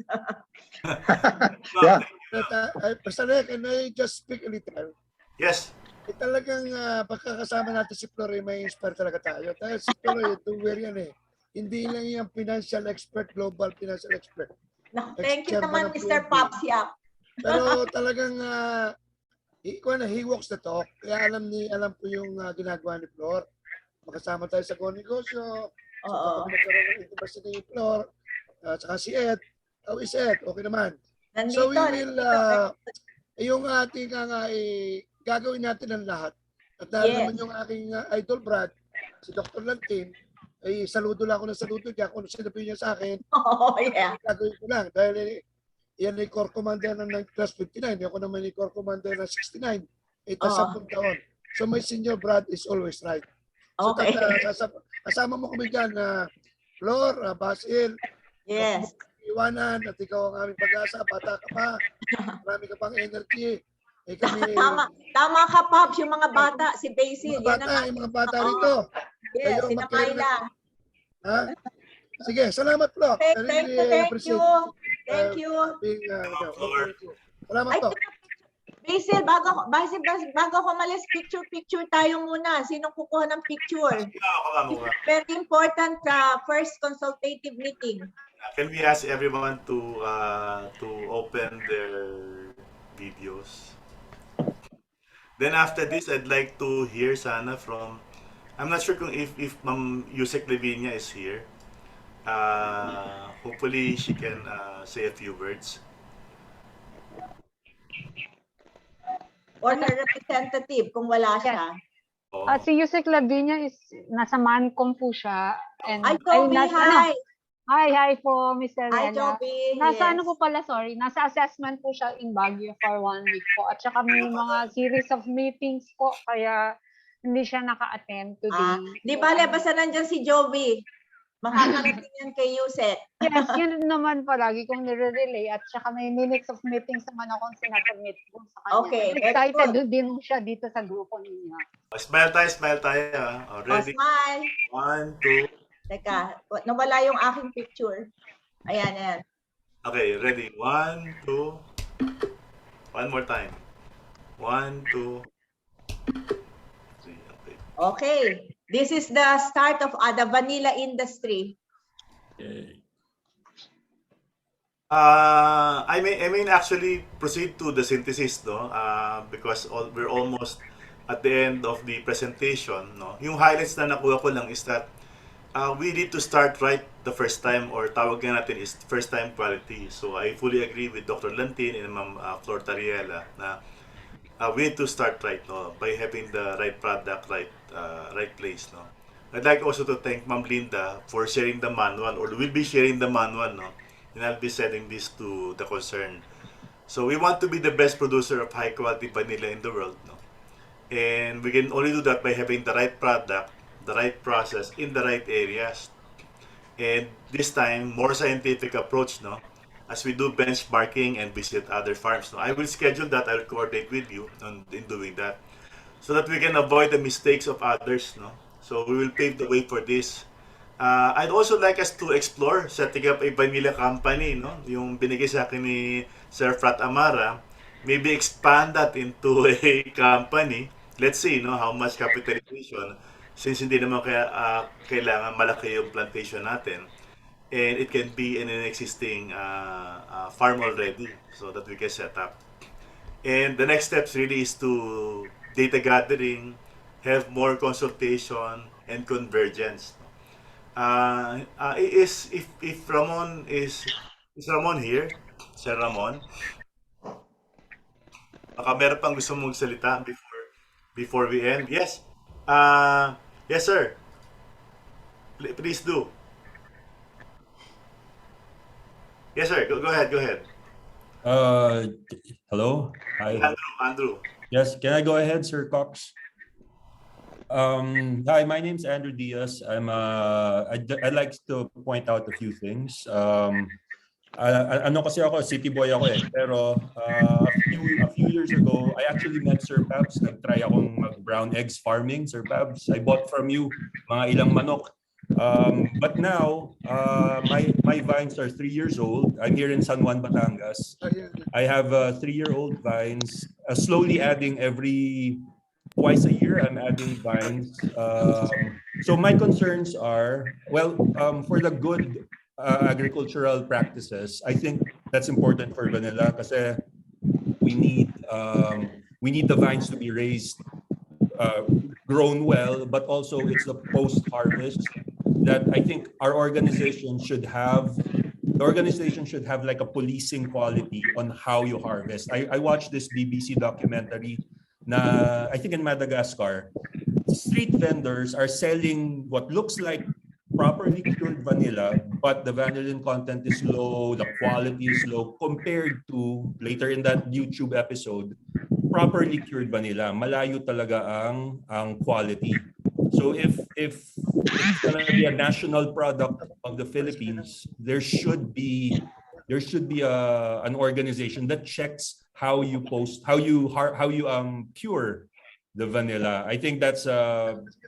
Yeah. Pastor, can I just speak a little? Yes. Talagang pagkakasama natin si Flor, may inspire talaga tayo. Dahil si Flor, tuwer yan Hindi lang yung financial expert, global financial expert. No, thank you naman, Mr. Pops Yap. Pero talagang he walks the talk. Kaya alam ko yung ginagawa ni Flor. Makasama tayo sa negosyo. Oo. Magkaroon ng intimacy ni Flor. Saka si Ed. How is Ed? Okay naman. Nandito, So we will, yung ating gagawin natin ang lahat. At dahil naman yung aking idol Brad, si Dr. Lantin, ay saludo lang ako ng saludo diyan kung sinabi niya sa akin. Oh, yeah. Gagawin ko lang dahil yan ay core commander ng class 59. Ako naman ay core commander ng 69. Ito Oo. 10 taon. So my senior Brad is always right. So Okay. kasama mo kami dyan na Flor, Basil, Yes. iwanan at ikaw ang aming pag-asa, bata ka pa, marami ka pang energy. Eh kami, Tama ka, Pops, yung mga bata, si Basil. yung mga bata rito. Yes, Kayo si mag-carry Namayla. Ha? Sige, salamat Flo. I really Thank you. appreciate Thank you. being, salamat po. Basil, bago ako malis, picture tayo muna. Sinong kukuha ng picture? Very important first consultative meeting. Can we ask everyone to open their videos? Then after this, I'd like to hear sana from, I'm not sure kung if Ma'am Yusek Lavinia is here. Hopefully she can say a few words. Or her representative kung wala siya. Oh. Si Yusek Lavinia is nasa Mancom po siya. And Ay, Joby, hi! Hi po, Mr. Hi, Rela. Joby. Nasa Yes. ano po pala, sorry, nasa assessment po siya in Baguio for 1 week po. At saka may mga series of meetings po, kaya hindi siya naka-attend today. Di bale, basta nandyan si Joby. Makakarating yan kay Yusek. Yes, yun naman palagi kong nire-relay at saka may minutes of meetings naman akong sinasubmit po sa kanya. Okay, very Excited good. din siya dito sa grupo ninyo. Smile tayo. Ready? Smile. 1, 2. Teka, nawala yung aking picture. Ayan. Okay, ready? 1, 2. One more time. 1, 2, 3. Okay. Okay. This is the start of the vanilla industry. I mean actually proceed to the synthesis, no? Because we're almost at the end of the presentation, no? Yung highlights na nakuha ko lang is that we need to start right the first time, or tawag nga natin is first time quality. So I fully agree with Dr. Lantin and Ma'am Flor Tariela na we need to start right, no? By having the right product, right place, no? I'd like also to thank Ma'am Linda for sharing the manual, or will be sharing the manual, no? And I'll be sending this to the concern. So we want to be the best producer of high quality vanilla in the world, no? And we can only do that by having the right product, the right process in the right areas. And this time, more scientific approach, no? As we do benchmarking and visit other farms, no? I will schedule that. I will coordinate with you in doing that, so that we can avoid the mistakes of others, no? So we will pave the way for this. I'd also like us to explore setting up a vanilla company, no? Yung binigay sa akin ni Sir Frat Amara, maybe expand that into a company. Let's see, no, how much capitalization, since hindi naman kailangan malaki yung plantation natin. And it can be in an existing farm already, so that we can set up. And the next steps really is to data gathering, have more consultation and convergence. If Ramon is Ramon here? Sir Ramon? Baka meron pang gusto mong salita before we end. Yes. Yes, sir. Please do. Yes, sir. Go ahead. Hello. Hi. Andrew. Yes, can I go ahead, Sir Cox? Hi, my name's Andrew Diaz. I'd like to point out a few things. Ano kasi ako, city boy ako eh. Pero a few years ago, I actually met Sir Pabs. Nag-try akong mag-brown eggs farming, Sir Pabs. I bought from you mga ilang manok. But now, my vines are 3 years old. I'm here in San Juan, Batangas. I have 3-year-old vines, slowly adding twice a year, I'm adding vines. So my concerns are, well, for the good agricultural practices, I think that's important for vanilla kasi we need the vines to be raised, grown well, but also it's the post-harvest that I think our organization should have. The organization should have like a policing quality on how you harvest. I watched this BBC documentary na I think in Madagascar, street vendors are selling what looks like properly cured vanilla, but the vanillin content is low, the quality is low compared to later in that YouTube episode, properly cured vanilla. Malayo talaga ang quality. So if it's gonna be a national product of the Philippines, there should be an organization that checks how you cure the vanilla. I think that's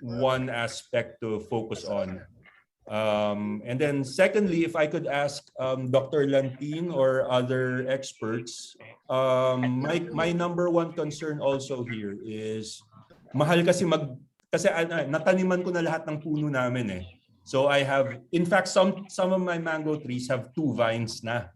one aspect to focus on. And then secondly, if I could ask Dr. Lantin or other experts, my number one concern also here is mahal kasi nataniman ko na lahat ng puno namin eh. So I have, in fact, some of my mango trees have 2 vines na.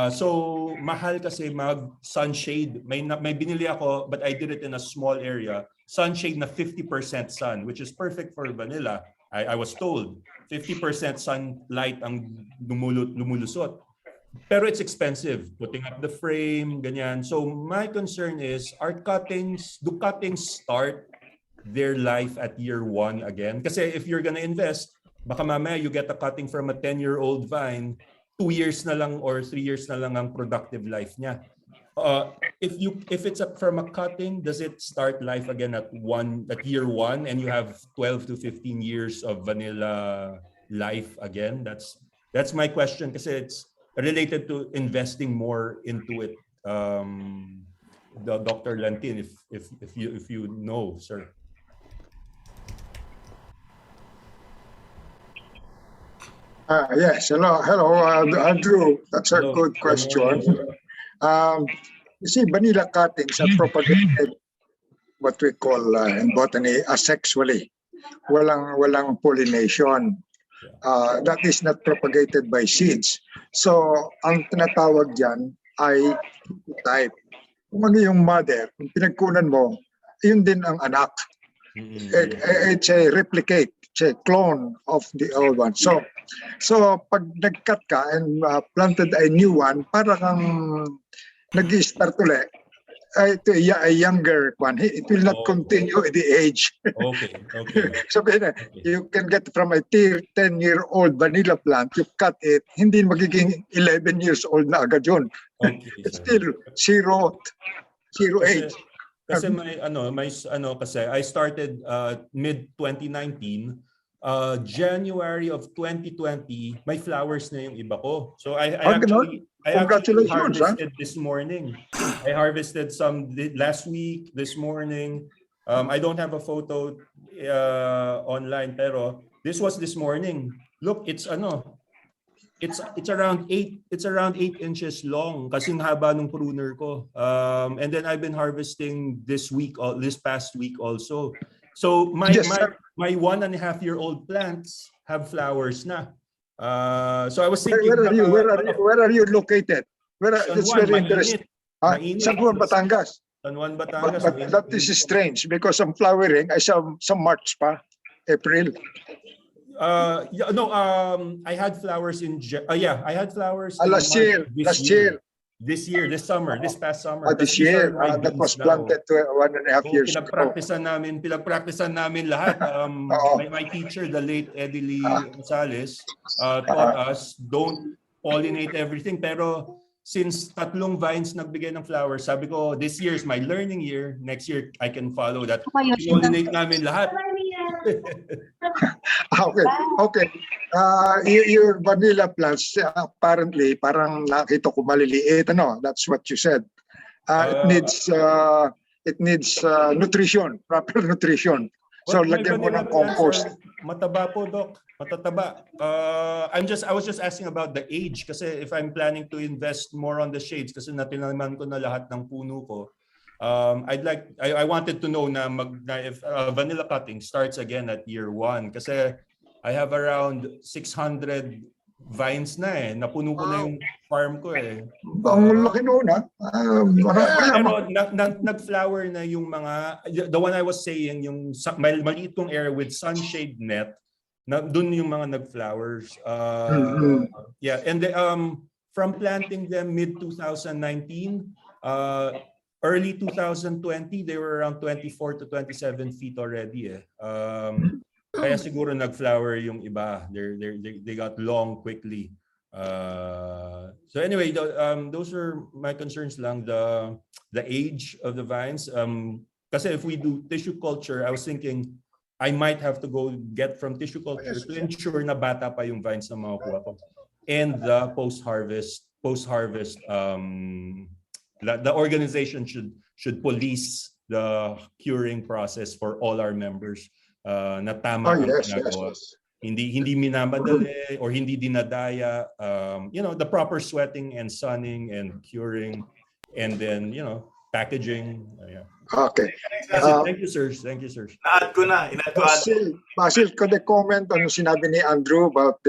So mahal kasi mag sunshade. May binili ako, but I did it in a small area. Sunshade na 50% sun, which is perfect for vanilla. I was told 50% sunlight ang lumulusot. Pero it's expensive, putting up the frame, ganyan. So my concern is, do cuttings start their life at year 1 again? Kasi if you're gonna invest, baka mamaya you get a cutting from a 10-year-old vine, 2 years na lang or 3 years na lang ang productive life niya. If it's from a cutting, does it start life again at year 1 and you have 12 to 15 years of vanilla life again? That's my question kasi it's related to investing more into it. Dr. Lantin, if you know, sir. Yes, hello, Andrew. That's a good question. You see, vanilla cuttings are propagated what we call in botany asexually. Walang pollination. That is not propagated by seeds. So, ang tinatawag dyan ay type. Kung ano yung mother, kung pinagkunan mo, yun din ang anak. It's a replicate. A clone of the old one. So pag nag-cut ka and planted a new one, parang nag-start ulit. Ito a younger one. It will not continue at the age. Okay. So you can get from a 10-year-old vanilla plant, you cut it, hindi magiging 11 years old na agad yun. Okay, It's still zero age. Kasi kasi I started mid 2019, January of 2020, may flowers na yung iba ko. So I actually harvested this morning. I harvested some last week, this morning. I don't have a photo online, pero this was this morning. Look, it's around 8 inches long kasi ang haba ng pruner ko. And then I've been harvesting this past week also. So my 1.5-year-old plants have flowers na. So I was thinking, where are you located? It's very interesting. San Juan, Batangas. Batangas. But that is strange because some flowering ay some March pa, April. I had flowers I had flowers this summer, this past summer. This year, that was planted 1.5 years ago. Pinagpraktisan namin lahat. My teacher, the late Eddie Gonzalez, taught us don't pollinate everything. Pero since 3 vines nagbigay ng flowers, sabi ko, this year is my learning year. Next year, I can follow that. Pollinate namin lahat. Okay. Your vanilla plants apparently parang nakita ko maliliit. That's what you said. It needs nutrition, proper nutrition. So lagyan mo ng compost. Mataba po, Doc. Matataba. I was just asking about the age kasi if I'm planning to invest more on the shades kasi natinaman ko na lahat ng puno ko. I wanted to know na if vanilla cutting starts again at year 1 kasi I have around 600 vines na eh. Napuno ko na yung farm ko eh. Ang laki noon Pero nag-flower na yung mga, the one I was saying, yung maliit kong area with sunshade net, doon yung mga nag-flowers. Yeah, and from planting them mid-2019, early 2020, they were around 24 to 27 feet already. Kaya siguro nag-flower yung iba. They got long quickly. So anyway, those are my concerns lang. The age of the vines. Kasi if we do tissue culture, I was thinking I might have to go get from tissue culture to ensure na bata pa yung vines na makukuha ko. And the post-harvest, the organization should police the curing process for all our members. Na tama ang ginagawa. Hindi minamadali or hindi dinadaya. The proper sweating and sunning and curing, and then packaging. Yeah. Okay. Thank you, sir. Thank you, sir. Na-add ko na. Basil, could I comment on sinabi ni Andrew about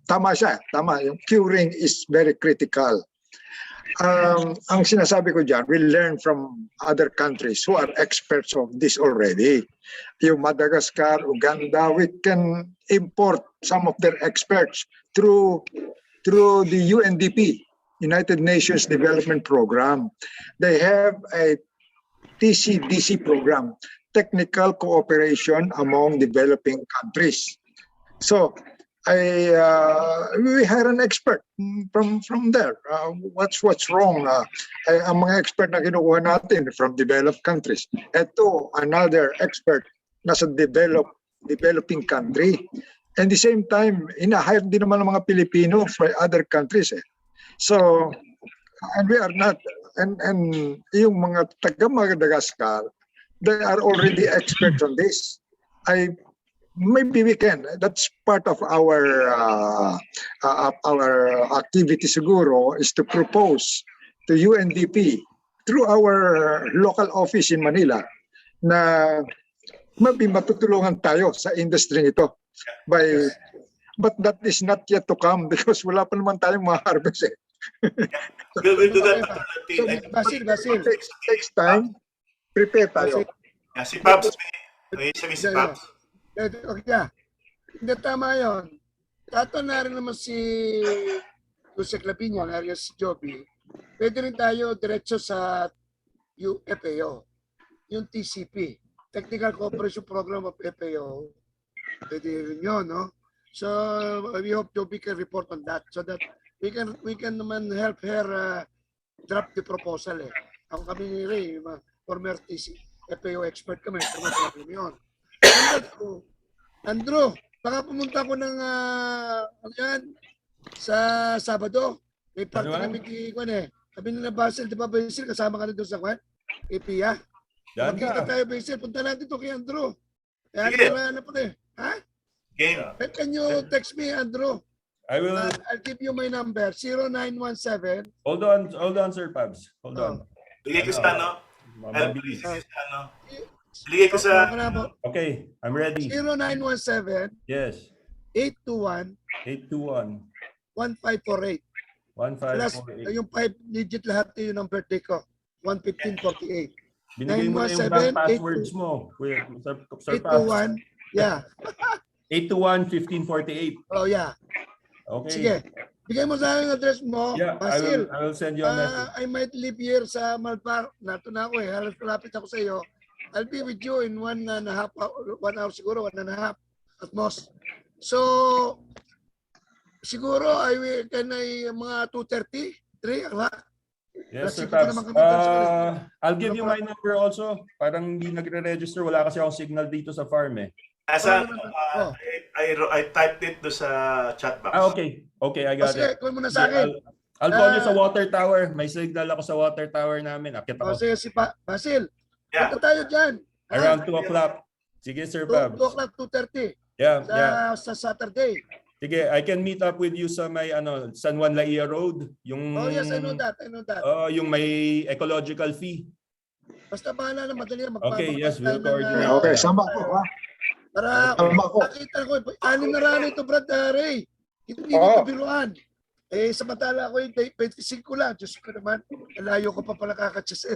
tama siya. Tama. Yung curing is very critical. Ang sinasabi ko dyan, we learn from other countries who are experts of this already. Yung Madagascar, Uganda, we can import some of their experts through the UNDP, United Nations Development Program. They have a TCDC program, Technical Cooperation Among Developing Countries. So, we hire an expert from there. What's wrong? Ang mga expert na kinukuha natin from developed countries. Ito, another expert nasa developing country. And the same time, ina-hire din naman ng mga Pilipino from other countries. So, and we are not, and yung mga taga Madagascar, they are already experts on this. Maybe we can. That's part of our activity siguro, is to propose to UNDP through our local office in Manila na matutulungan tayo sa industry nito. But that is not yet to come because wala pa naman tayong ma-harvest. We'll do that. Basil. Takes time. Prepare tayo. Si Pabs, may sabi si Pabs. Okay. Hindi, tama yun. Tato na rin naman si Jose Clapiña, na si Joby. Pwede rin tayo diretso sa FAO, yung TCP, Technical Cooperation Program of FAO. Pwede rin yun, no? So, we hope Joby can report on that so that we can naman help her draft the proposal. Ako kami ni Ray, former FAO expert kami, kami yun. Andrew, baka pumunta ko ng sa Sabado. May party kami sabi nila Basil, di ba Basil, kasama ka na doon sa EPIA. Magkita tayo Basil, punta natin ito kay Andrew. Ano po ha? Game. Can you text me, Andrew? I will. I'll give you my number, 0917. Hold on, Sir Pabs. Hold on. Bigay ko sa Bigay ko sa... Okay, I'm ready. 0917. Yes. 821. 1548. 1548. Plus, yung 5-digit lahat yung ng birthday ko. 11548. Binigay mo na yung bank passwords mo. Sir Pabs. 821. Yeah. 821-1548. Oh, yeah. Okay. Sige. Bigay mo sa akin address mo. Yeah, Basil, I will send you a message. I might live here sa Malpar. Nato na ako Halos malapit ako sa iyo. I'll be with you in 1.5 hour siguro, 1.5 at most. So, siguro mga 2:30, 3, Yes, Sir Pabs. I'll give you my number also. Parang hindi nagre-register. Wala kasi akong signal dito sa farm I typed it to sa chat box. Okay. Okay, I got it. Kunin mo na sa akin. I'll call you sa water tower. May signal ako sa water tower namin. Akit ako. Sige, Basil. Yeah. Punta tayo dyan. Around 2 o'clock. Sige, Sir Pabs. 2 o'clock, 2:30. Yeah. Sa Saturday. Sige, I can meet up with you sa may San Juan Laia Road, yung yes, I know that. Yung may ecological fee. Basta bahala na madali na Okay, yes, we'll coordinate. Okay, sama ko Para nakita ko, 6 na rano ito, Brad Ray. Hindi ko biruan. Samantala ako yung 25 lang. Diyos ko naman, layo ko pa pala kakatsa.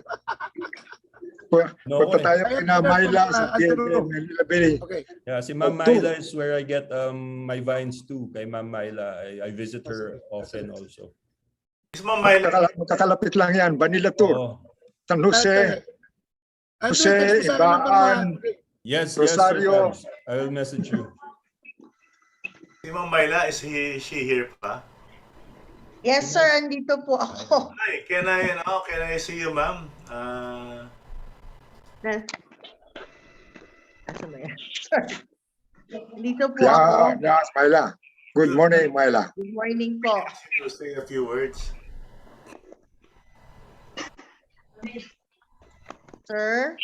Punta tayo kina Myla sa Okay. Yeah, si Ma'am Myla is where I get my vines too. Kay Ma'am Myla, I visit her often also. Ma'am Myla. Magkakalapit lang yan, Vanilla Tour. San Jose, Ibaan, Yes, Rosario. yes, sir, Babs. I will message you. Si Ma'am Myla, she here pa? Yes, sir. Andito po ako. Hi, can I see you, ma'am? Asan ba yan? Sorry. Andito po ako. Yeah, Myla. Good morning, Myla. Good morning po. To say a few words. Sir,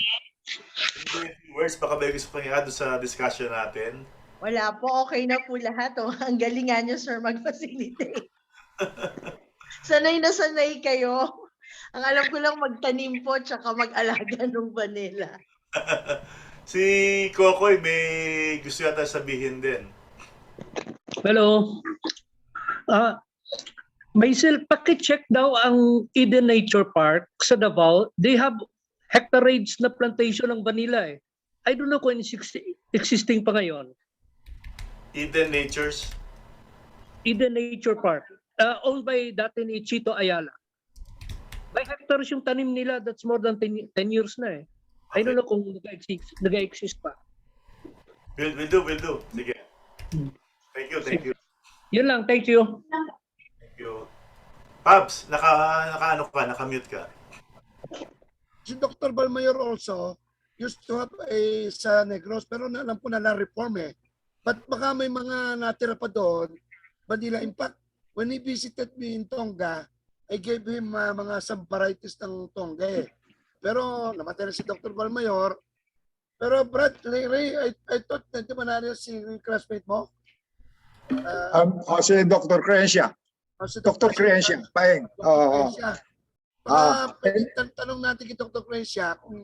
Say a few words, baka may gusto pang i-add sa discussion natin. wala po. Okay na po lahat. Oh. Ang galingan niyo, sir, mag-facilitate. Sanay na sanay kayo. Ang alam ko lang magtanim po tsaka mag-alaga ng vanilla. Si Kokoy may gusto yata sabihin din. Hello. Basil, paki-check daw ang Eden Nature Park sa Davao. They have hectareage na plantation ng vanilla eh. I don't know kung existing pa ngayon. Eden Natures. Eden Nature Park. Owned by dati ni Chito Ayala. By hectares yung tanim nila, that's more than 10 years na eh. I don't know kung nag-exist pa. Will do. Sige. Thank you. Yun lang, thank you. Thank you. Pabs, naka-mute ka. Si Dr. Balmayor also used to have a sa Negros, pero alam ko na na-reform eh. But baka may mga natira pa doon, vanilla. In fact, when he visited me in Tonga, I gave him some varieties ng Tonga eh. Pero namatay na si Dr. Balmayor. Pero Brad, Ray, I thought na di ba na si classmate mo? Si Dr. Crencia. Si Dr. Crencia, Paeng. Tanong natin kay Dr. Crencia kung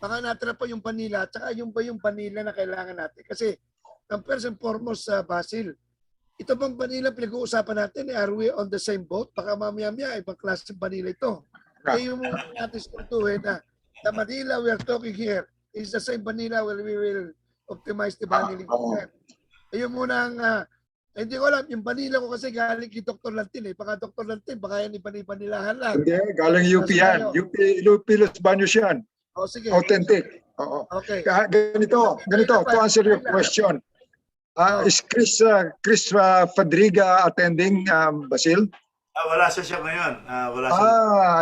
baka natira pa yung vanilla at saka yung ba yung vanilla na kailangan natin. Kasi ang first and foremost sa Basil, ito bang vanilla pinag-uusapan natin, are we on the same boat? Baka mamaya ibang klase ng vanilla ito. Kaya yung muna natin skultuhin na the vanilla we are talking here is the same vanilla where we will optimize the vanilla. Ayun muna ang, hindi ko alam, yung vanilla ko kasi galing kay Dr. Lantin eh. Baka Dr. Lantin, baka yan ipanilahan lang. Hindi, galing UP yan. UP Los Baños yan. O sige. Authentic. Oo. Okay. Ganito, to answer your question. Is Chris Fadriga attending, Basil? Wala siya ngayon. Wala siya.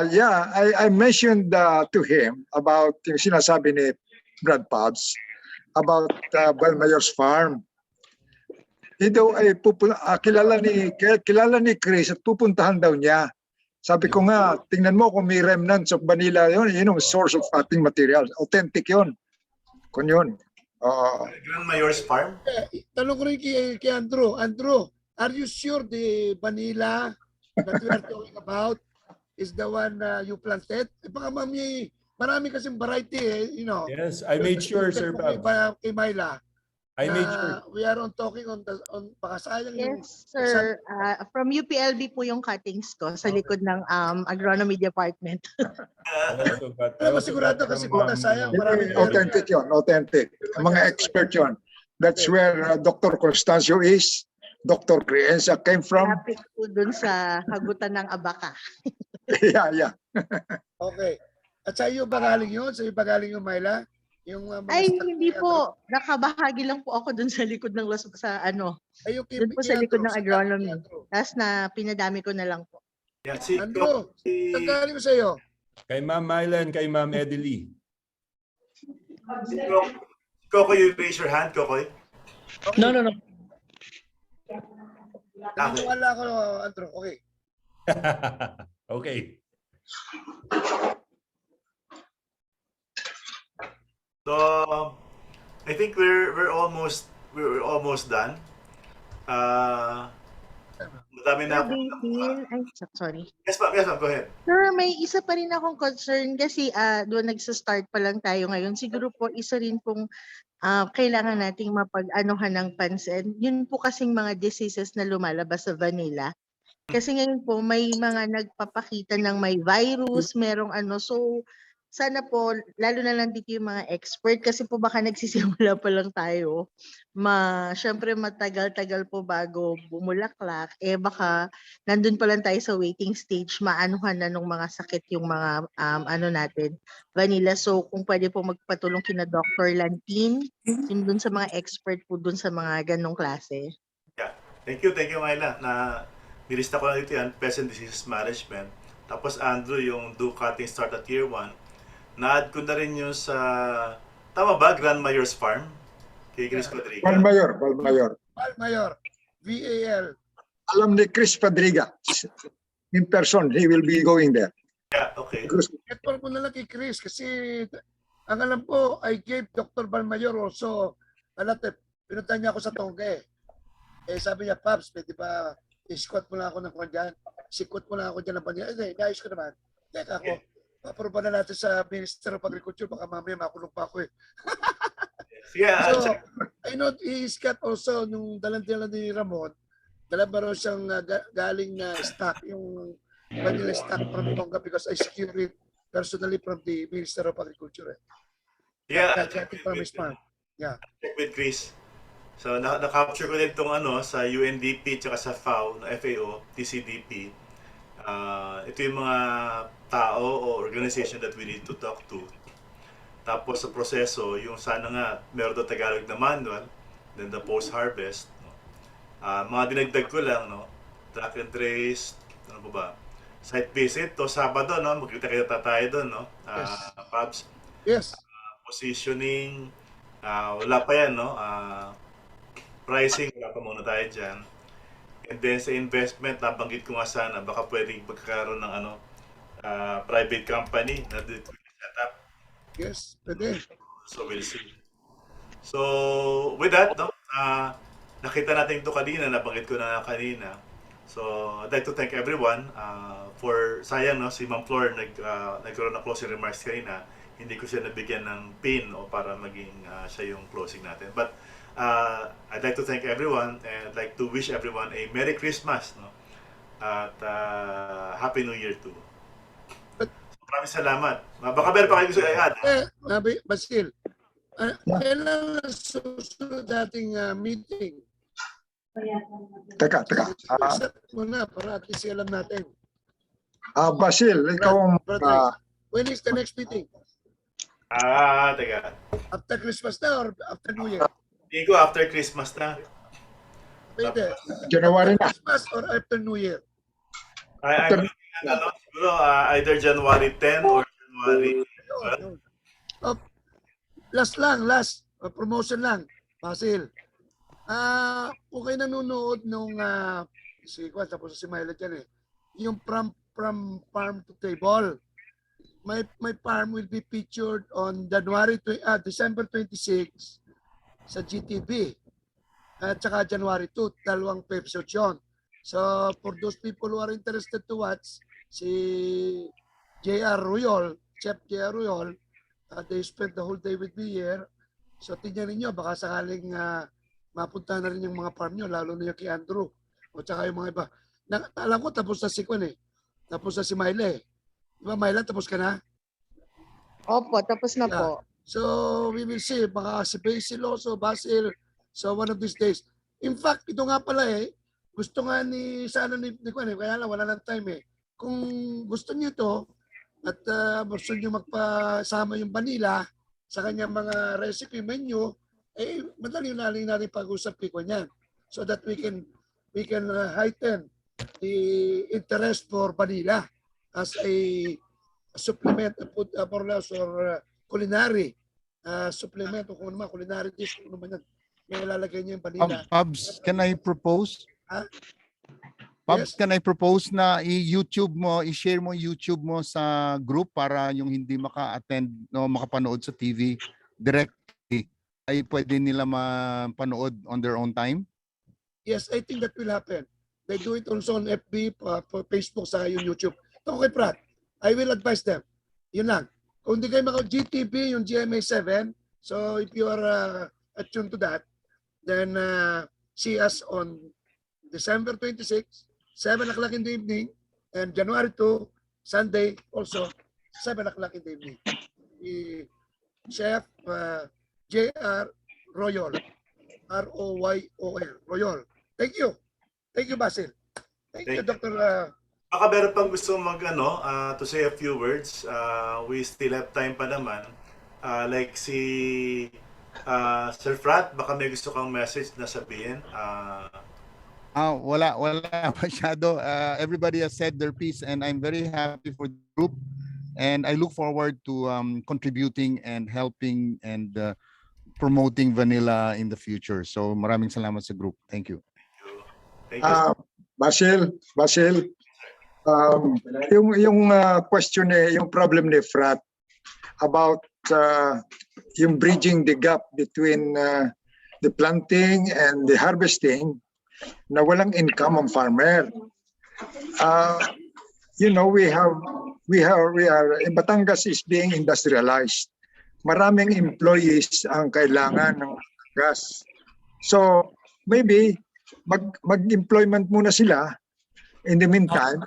Yeah, I mentioned to him about yung sinasabi ni Brad Pabs about Balmayor's farm. He daw ay kilala ni Chris at pupuntahan daw niya. Sabi ko nga, tingnan mo kung may remnants of vanilla yun yung source of cutting material. Authentic yun. Kung yun. Grand Mayor's farm? Tanong ko rin kay Andrew. Andrew, are you sure the vanilla that we are talking about is the one you planted? Baka marami kasing variety eh, you know. Yes, I made sure, Sir Bob. Kay Myla. I made sure. We are talking on baka sayang yung... Yes, sir. From UPLB po yung cuttings ko sa likod ng agronomy department. Pero sigurado kasi kung nasayang marami. Authentic yun, authentic. Ang mga expert yun. That's where Dr. Constancio is. Dr. Crienza came from. Lapit po dun sa hagutan ng abaka. Yeah. Okay. At sa iyo ba galing yun? Sa iyo ba galing yung Myla? Yung, Ay, hindi po. Nakabahagi lang po ako dun sa likod ng dun po sa likod ng agronomy. Tapos na pinadami ko na lang po. Yeah, Andrew, galing mo sa iyo? Kay Ma'am Mylan, kay Ma'am Edelie. Kokoy, you raise your hand, Kokoy? Okay. No. Wala ko, Andrew. Okay. Okay. So, I think we're almost done. Madami na. Sorry. Yes, ma'am, go ahead. Sir, may isa pa rin akong concern kasi doon nagsa-start pa lang tayo ngayon. Siguro po isa rin pong kailangan nating mapag-anuhan ng pansin. Yun po kasing mga diseases na lumalabas sa vanilla. Kasi ngayon po may mga nagpapakita ng may virus, merong so sana po, lalo na lang dito yung mga expert kasi po baka nagsisimula pa lang tayo. Syempre matagal-tagal po bago bumulaklak. Baka nandun pa lang tayo sa waiting stage, maanuhan na nung mga sakit yung mga ano natin, vanilla. So kung pwede po magpatulong kina Dr. Lantin, yun dun sa mga expert po dun sa mga ganong klase. Yeah. Thank you, Myla. Nilista ko na dito yan, Pest and Disease Management. Tapos Andrew, yung do cutting start at year 1. Na-add ko na rin yung sa, tama ba, Grand Mayor's Farm? Kay Chris Padriga. Valmayor. Mayor, VAL. Alam ni Chris Padriga. In person, he will be going there. Yeah, okay. Ito ko na lang kay Chris kasi ang alam ko, I gave Dr. Balmayor also pinunta niya ako sa Tongge. Sabi niya, Paps, pwede ba i-squat mo lang ako ng kwan dyan? Sikwat mo lang ako dyan ng banyan. Naayos ko naman. Teka ako, paparupa na natin sa Minister of Agriculture, baka mamaya makulong pa ako eh. Yeah. So, I know he's got also, nung dalang-dalang ni Ramon, dala ba raw siyang galing na stock, yung vanilla stock from Tonga because I secured it personally from the Minister of Agriculture. Yeah. From his farm. Yeah. Check with Chris. So, na-capture ko din itong sa UNDP at sa FAO, TCDP. Ito yung mga tao o organization that we need to talk to. Tapos sa proseso, yung sana nga, meron daw Tagalog na manual, then the post-harvest. Mga dinagdag ko lang, track and trace, ano ba? Site visit, to Sabado, magkita-kita tayo doon, Pabs. Yes. Positioning, wala pa yan, pricing, wala pa muna tayo dyan. And then sa investment, nabanggit ko nga sana, baka pwedeng magkakaroon ng private company na dito set up. Yes, pwede. So we'll see. So with that, nakita natin ito kanina, nabanggit ko na kanina. So I'd like to thank everyone for, sayang si Ma'am Flor nagkaroon ng closing remarks kanina. Hindi ko siya nabigyan ng pin para maging siya yung closing natin. But I'd like to thank everyone and I'd like to wish everyone a Merry Christmas, at Happy New Year too. So, maraming salamat. Baka meron pa kayo gusto i-add. Basil, kailan susunod dating meeting? Teka. Set muna para at least alam natin. Basil, ikaw When is the next meeting? Teka. After Christmas na or after New Year? Hindi ko after Christmas na. Pwede. January na. Christmas or after New Year? I'm siguro either January 10 or January 12. Last promotion lang, Basil. Kung kayo nanonood nung tapos si Myla dyan yung from farm to table, my farm will be featured on December 26 sa GTV at saka January 2, dalawang episode yun. So for those people who are interested to watch, si J.R. Royol, Chef J.R. Royol, they spent the whole day with me here. So tingnan ninyo, baka sakaling mapunta na rin yung mga farm nyo, lalo na yung kay Andrew o tsaka yung mga iba. Alam ko tapos na si Kwan tapos na si Myla Diba Myla, tapos ka na? Opo, tapos na po. So we will see, baka si Basil also, Basil, so one of these days. In fact, ito nga pala gusto nga ni Kwan kaya lang wala ng time Kung gusto niyo to at gusto niyo magpasama yung vanilla sa kanyang mga recipe menu, madali natin pag-usap ko niyan so that we can heighten the interest for vanilla as a supplement food more or less or culinary supplement o kung naman culinary dish kung naman yan may ilalagay niya yung vanilla. Pabs, can I propose? Pabs, Yes. can I propose na i-YouTube mo, i-share mo YouTube mo sa group para yung hindi maka-attend o makapanood sa TV directly ay pwede nila mapanood on their own time? Yes, I think that will happen. They do it also on FB, Facebook, sa yung YouTube. Ito kay Prat, I will advise them. Yun lang. Kung hindi kayo GTV, yung GMA7, so if you are attuned to that, then see us on December 26, 7 o'clock in the evening, and January 2, Sunday, also 7 o'clock in the evening. Chef J.R. Royol. R-O-Y-O-L. Royol. Thank you. Thank you, Basil. Thank you, Dr. Baka meron pang gusto to say a few words. We still have time pa naman. Like si Sir Frat, baka may gusto kang message na sabihin. Wala masyado. Everybody has said their piece and I'm very happy for the group. And I look forward to contributing and helping and promoting vanilla in the future. So maraming salamat sa group. Thank you. Thank you. Basil, yung question yung problem ni Frat about yung bridging the gap between the planting and the harvesting na walang income ang farmer. We are Batangas is being industrialized. Maraming employees ang kailangan ng gas. So maybe mag-employment muna sila. In the meantime,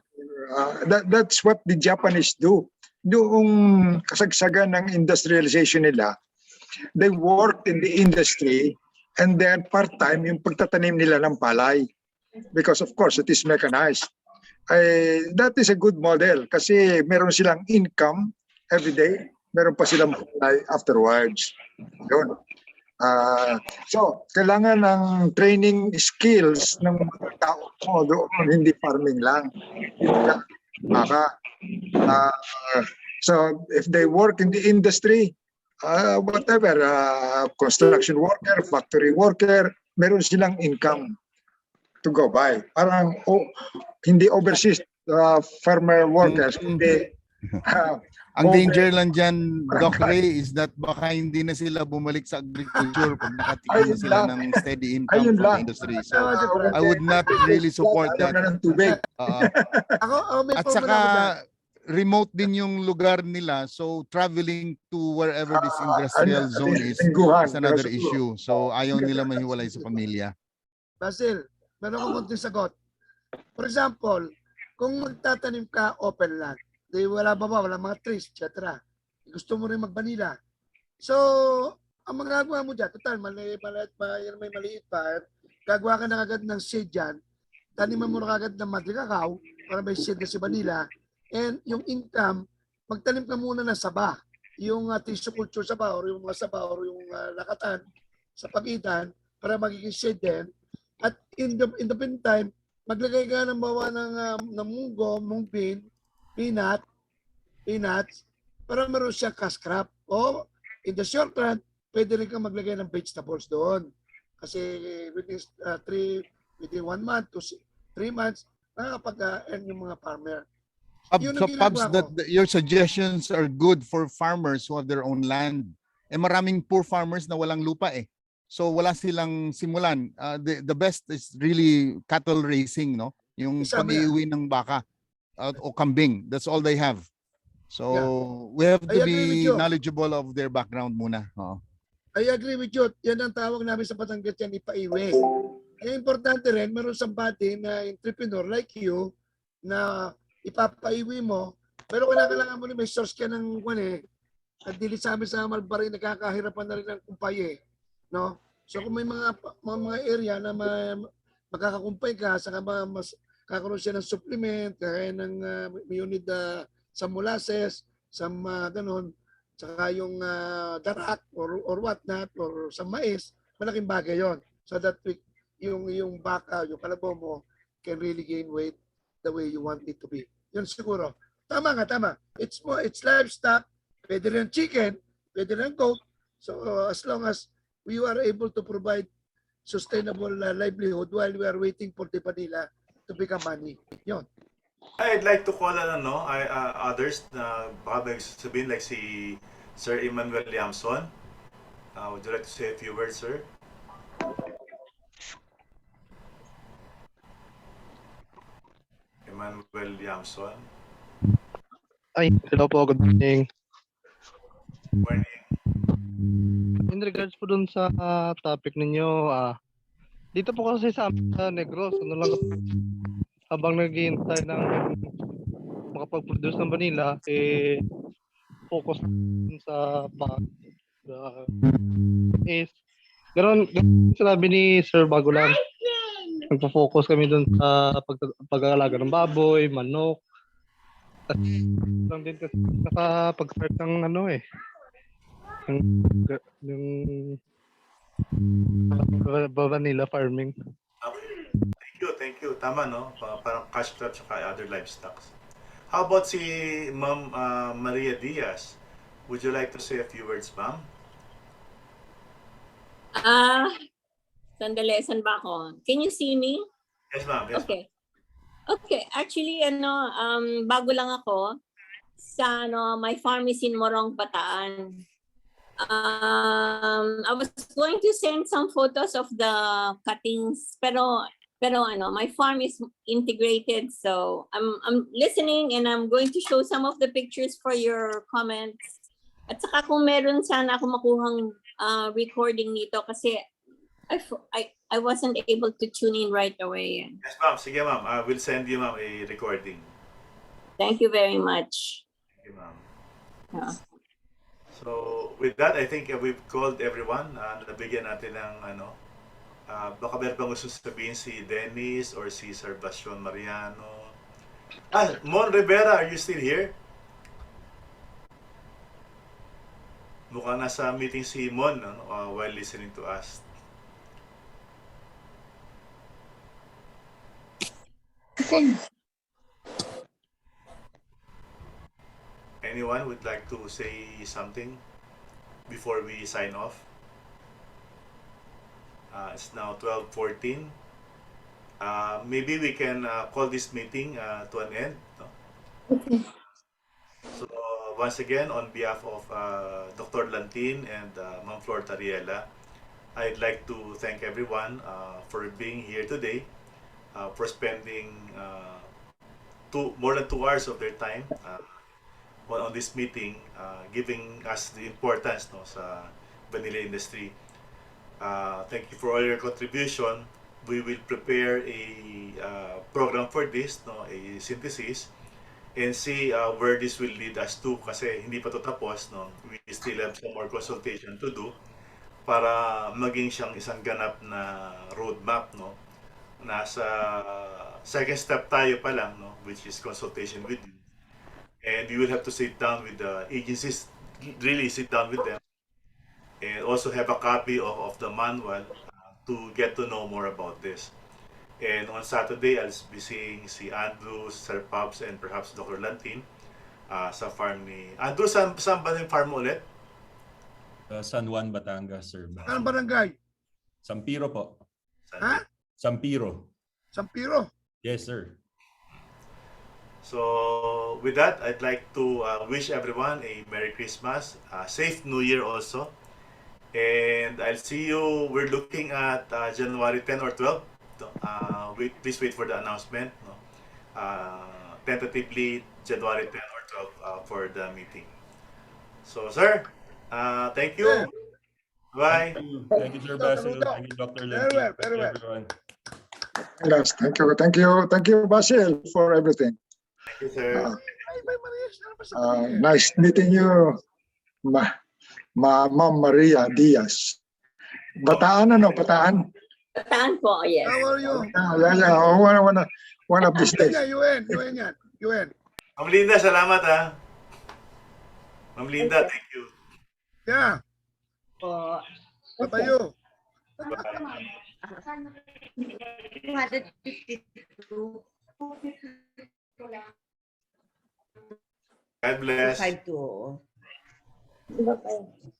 that's what the Japanese do. Noong kasagsagan ng industrialization nila, they worked in the industry and then part-time yung pagtatanim nila ng palay. Because of course, it is mechanized. That is a good model kasi meron silang income every day. Meron pa silang palay afterwards. Yun. So, kailangan ng training skills ng mga tao doon, hindi farming lang. So, if they work in the industry, whatever, construction worker, factory worker, meron silang income to go by. Parang hindi overseas farmer workers, hindi ang danger lang dyan, Doc Ray, is that baka hindi na sila bumalik sa agriculture pag nakatingin na sila ng steady income from the industry. So, I would not really support that. At saka, remote din yung lugar nila. So, traveling to wherever this industrial zone is another issue. So, ayaw nila mahiwalay sa pamilya. Basil, meron akong konting sagot. For example, kung magtatanim ka open land, wala mga trees, etc. Gusto mo rin mag-vanilla. So, ang magagawa mo dyan, total, may maliit pa, gagawa ka na agad ng seed dyan, taniman mo na agad ng madre cacao, para may seed na si vanilla, and yung income, magtanim ka muna ng saba, yung tissue culture saba, or yung mga saba, or yung lakatan, sa pagitan, para magiging seed din. At in the meantime, maglagay ka ng bawa ng munggo, mung bean, peanuts, para meron siya cash crop. O in the short run, pwede rin kang maglagay ng vegetables doon. Kasi within 1 month to 3 months, nakakapag-earn yung mga farmer. So, Pubs, your suggestions are good for farmers who have their own land. Maraming poor farmers na walang lupa eh. So, wala silang simulan. The best is really cattle raising, no? Yung pag-iuwi ng baka o kambing. That's all they have. So, we have to be knowledgeable of their background muna. I agree with you. Yan ang tawag namin sa Batangas yan, ipaiwi. Kaya importante rin, meron somebody na entrepreneur like you na ipapaiwi mo, pero kailangan mo rin may source ka ng at dili sa amin sa Malbari, nakakahirapan na rin ng kumpay no? So kung may mga area na makakakumpay ka, saka mas kakaroon siya ng supplement, kaya ng unit sa molasses, sa ganon, saka yung darak or whatnot, or sa mais, malaking bagay yon. So that yung baka, yung kalabaw mo can really gain weight the way you want it to be. Yun siguro. Tama. It's livestock, pwede rin chicken, pwede rin goat. So as long as we are able to provide sustainable livelihood while we are waiting for the vanilla to become money. Yun. I'd like to call others na baka sabihin like si Sir Emmanuel Yamson. Would you like to say a few words, sir? Emmanuel Yamson. Hello po, good morning. Morning. In regards po dun sa topic ninyo, dito po kasi sa Negros, habang naghihintay ng makapag-produce ng vanilla, focus sa is ganoon sinabi ni Sir bago lang. Nagpo-focus kami doon sa pag-aalaga ng baboy, manok. At lang din kasi nakapag-start ng ano eh. Yung vanilla farming. Okay. Thank you. Tama, no? Parang cash crop saka other livestock. How about si Ma'am Maria Diaz? Would you like to say a few words, ma'am? Sandali, saan ba ako? Can you see me? Yes, ma'am. Yes, Okay. Okay, actually bago lang ako sa my farm is in Morong, Bataan. I was going to send some photos of the cuttings, pero my farm is integrated, so I'm listening and I'm going to show some of the pictures for your comments. At saka kung meron sana ako makuhang recording nito kasi I wasn't able to tune in right away. yes, ma'am. Sige, ma'am. I will send you, ma'am, a recording. Thank you very much. Thank you, ma'am. Yeah. So, with that, I think we've called everyone. Nabigyan natin ng baka meron bang gusto sabihin si Dennis or si Sir Bastion Mariano. Mon Rivera, are you still here? Mukhang nasa meeting si Mon while listening to us. Anyone would like to say something before we sign off? It's now 12:14. Maybe we can call this meeting to an end. No? Okay. So once again, on behalf of Dr. Lantin and Ma'am Flor Tariela, I'd like to thank everyone for being here today, for spending more than 2 hours of their time on this meeting, giving us the importance sa vanilla industry. Thank you for all your contribution. We will prepare a program for this, a synthesis, and see where this will lead us to kasi hindi pa ito tapos. We still have some more consultation to do para maging siyang isang ganap na roadmap. Nasa second step tayo pa lang, which is consultation with you. And we will have to sit down with the agencies, really sit down with them, and also have a copy of the manual to get to know more about this. And on Saturday, I'll be seeing si Andrew, Sir Pops, and perhaps Dr. Lantin sa farm ni... Andrew, saan ba yung farm ulit? San Juan, Batangas, sir. Saan barangay? Sampiro po. Ha? Sampiro. Sampiro? Yes, sir. So with that, I'd like to wish everyone a Merry Christmas, safe New Year also. And I'll see you, we're looking at January 10 or 12. Please wait for the announcement. Tentatively, January 10 or 12 for the meeting. So, sir, thank you. Bye. Thank you, Sir Basil. Thank you, Dr. Lantin. Very well. Everyone. Yes, thank you, Basil, for everything. Thank you, sir. Nice meeting you, Ma'am Maria Diaz. Bataan, Bataan? Bataan po, yes. How are you? Yeah. One of these days. UN. Ma'am Linda, salamat ha. Ma'am Linda, thank you. Yeah. Po. What about you? Bye. 252. God bless. 52. Bye-bye.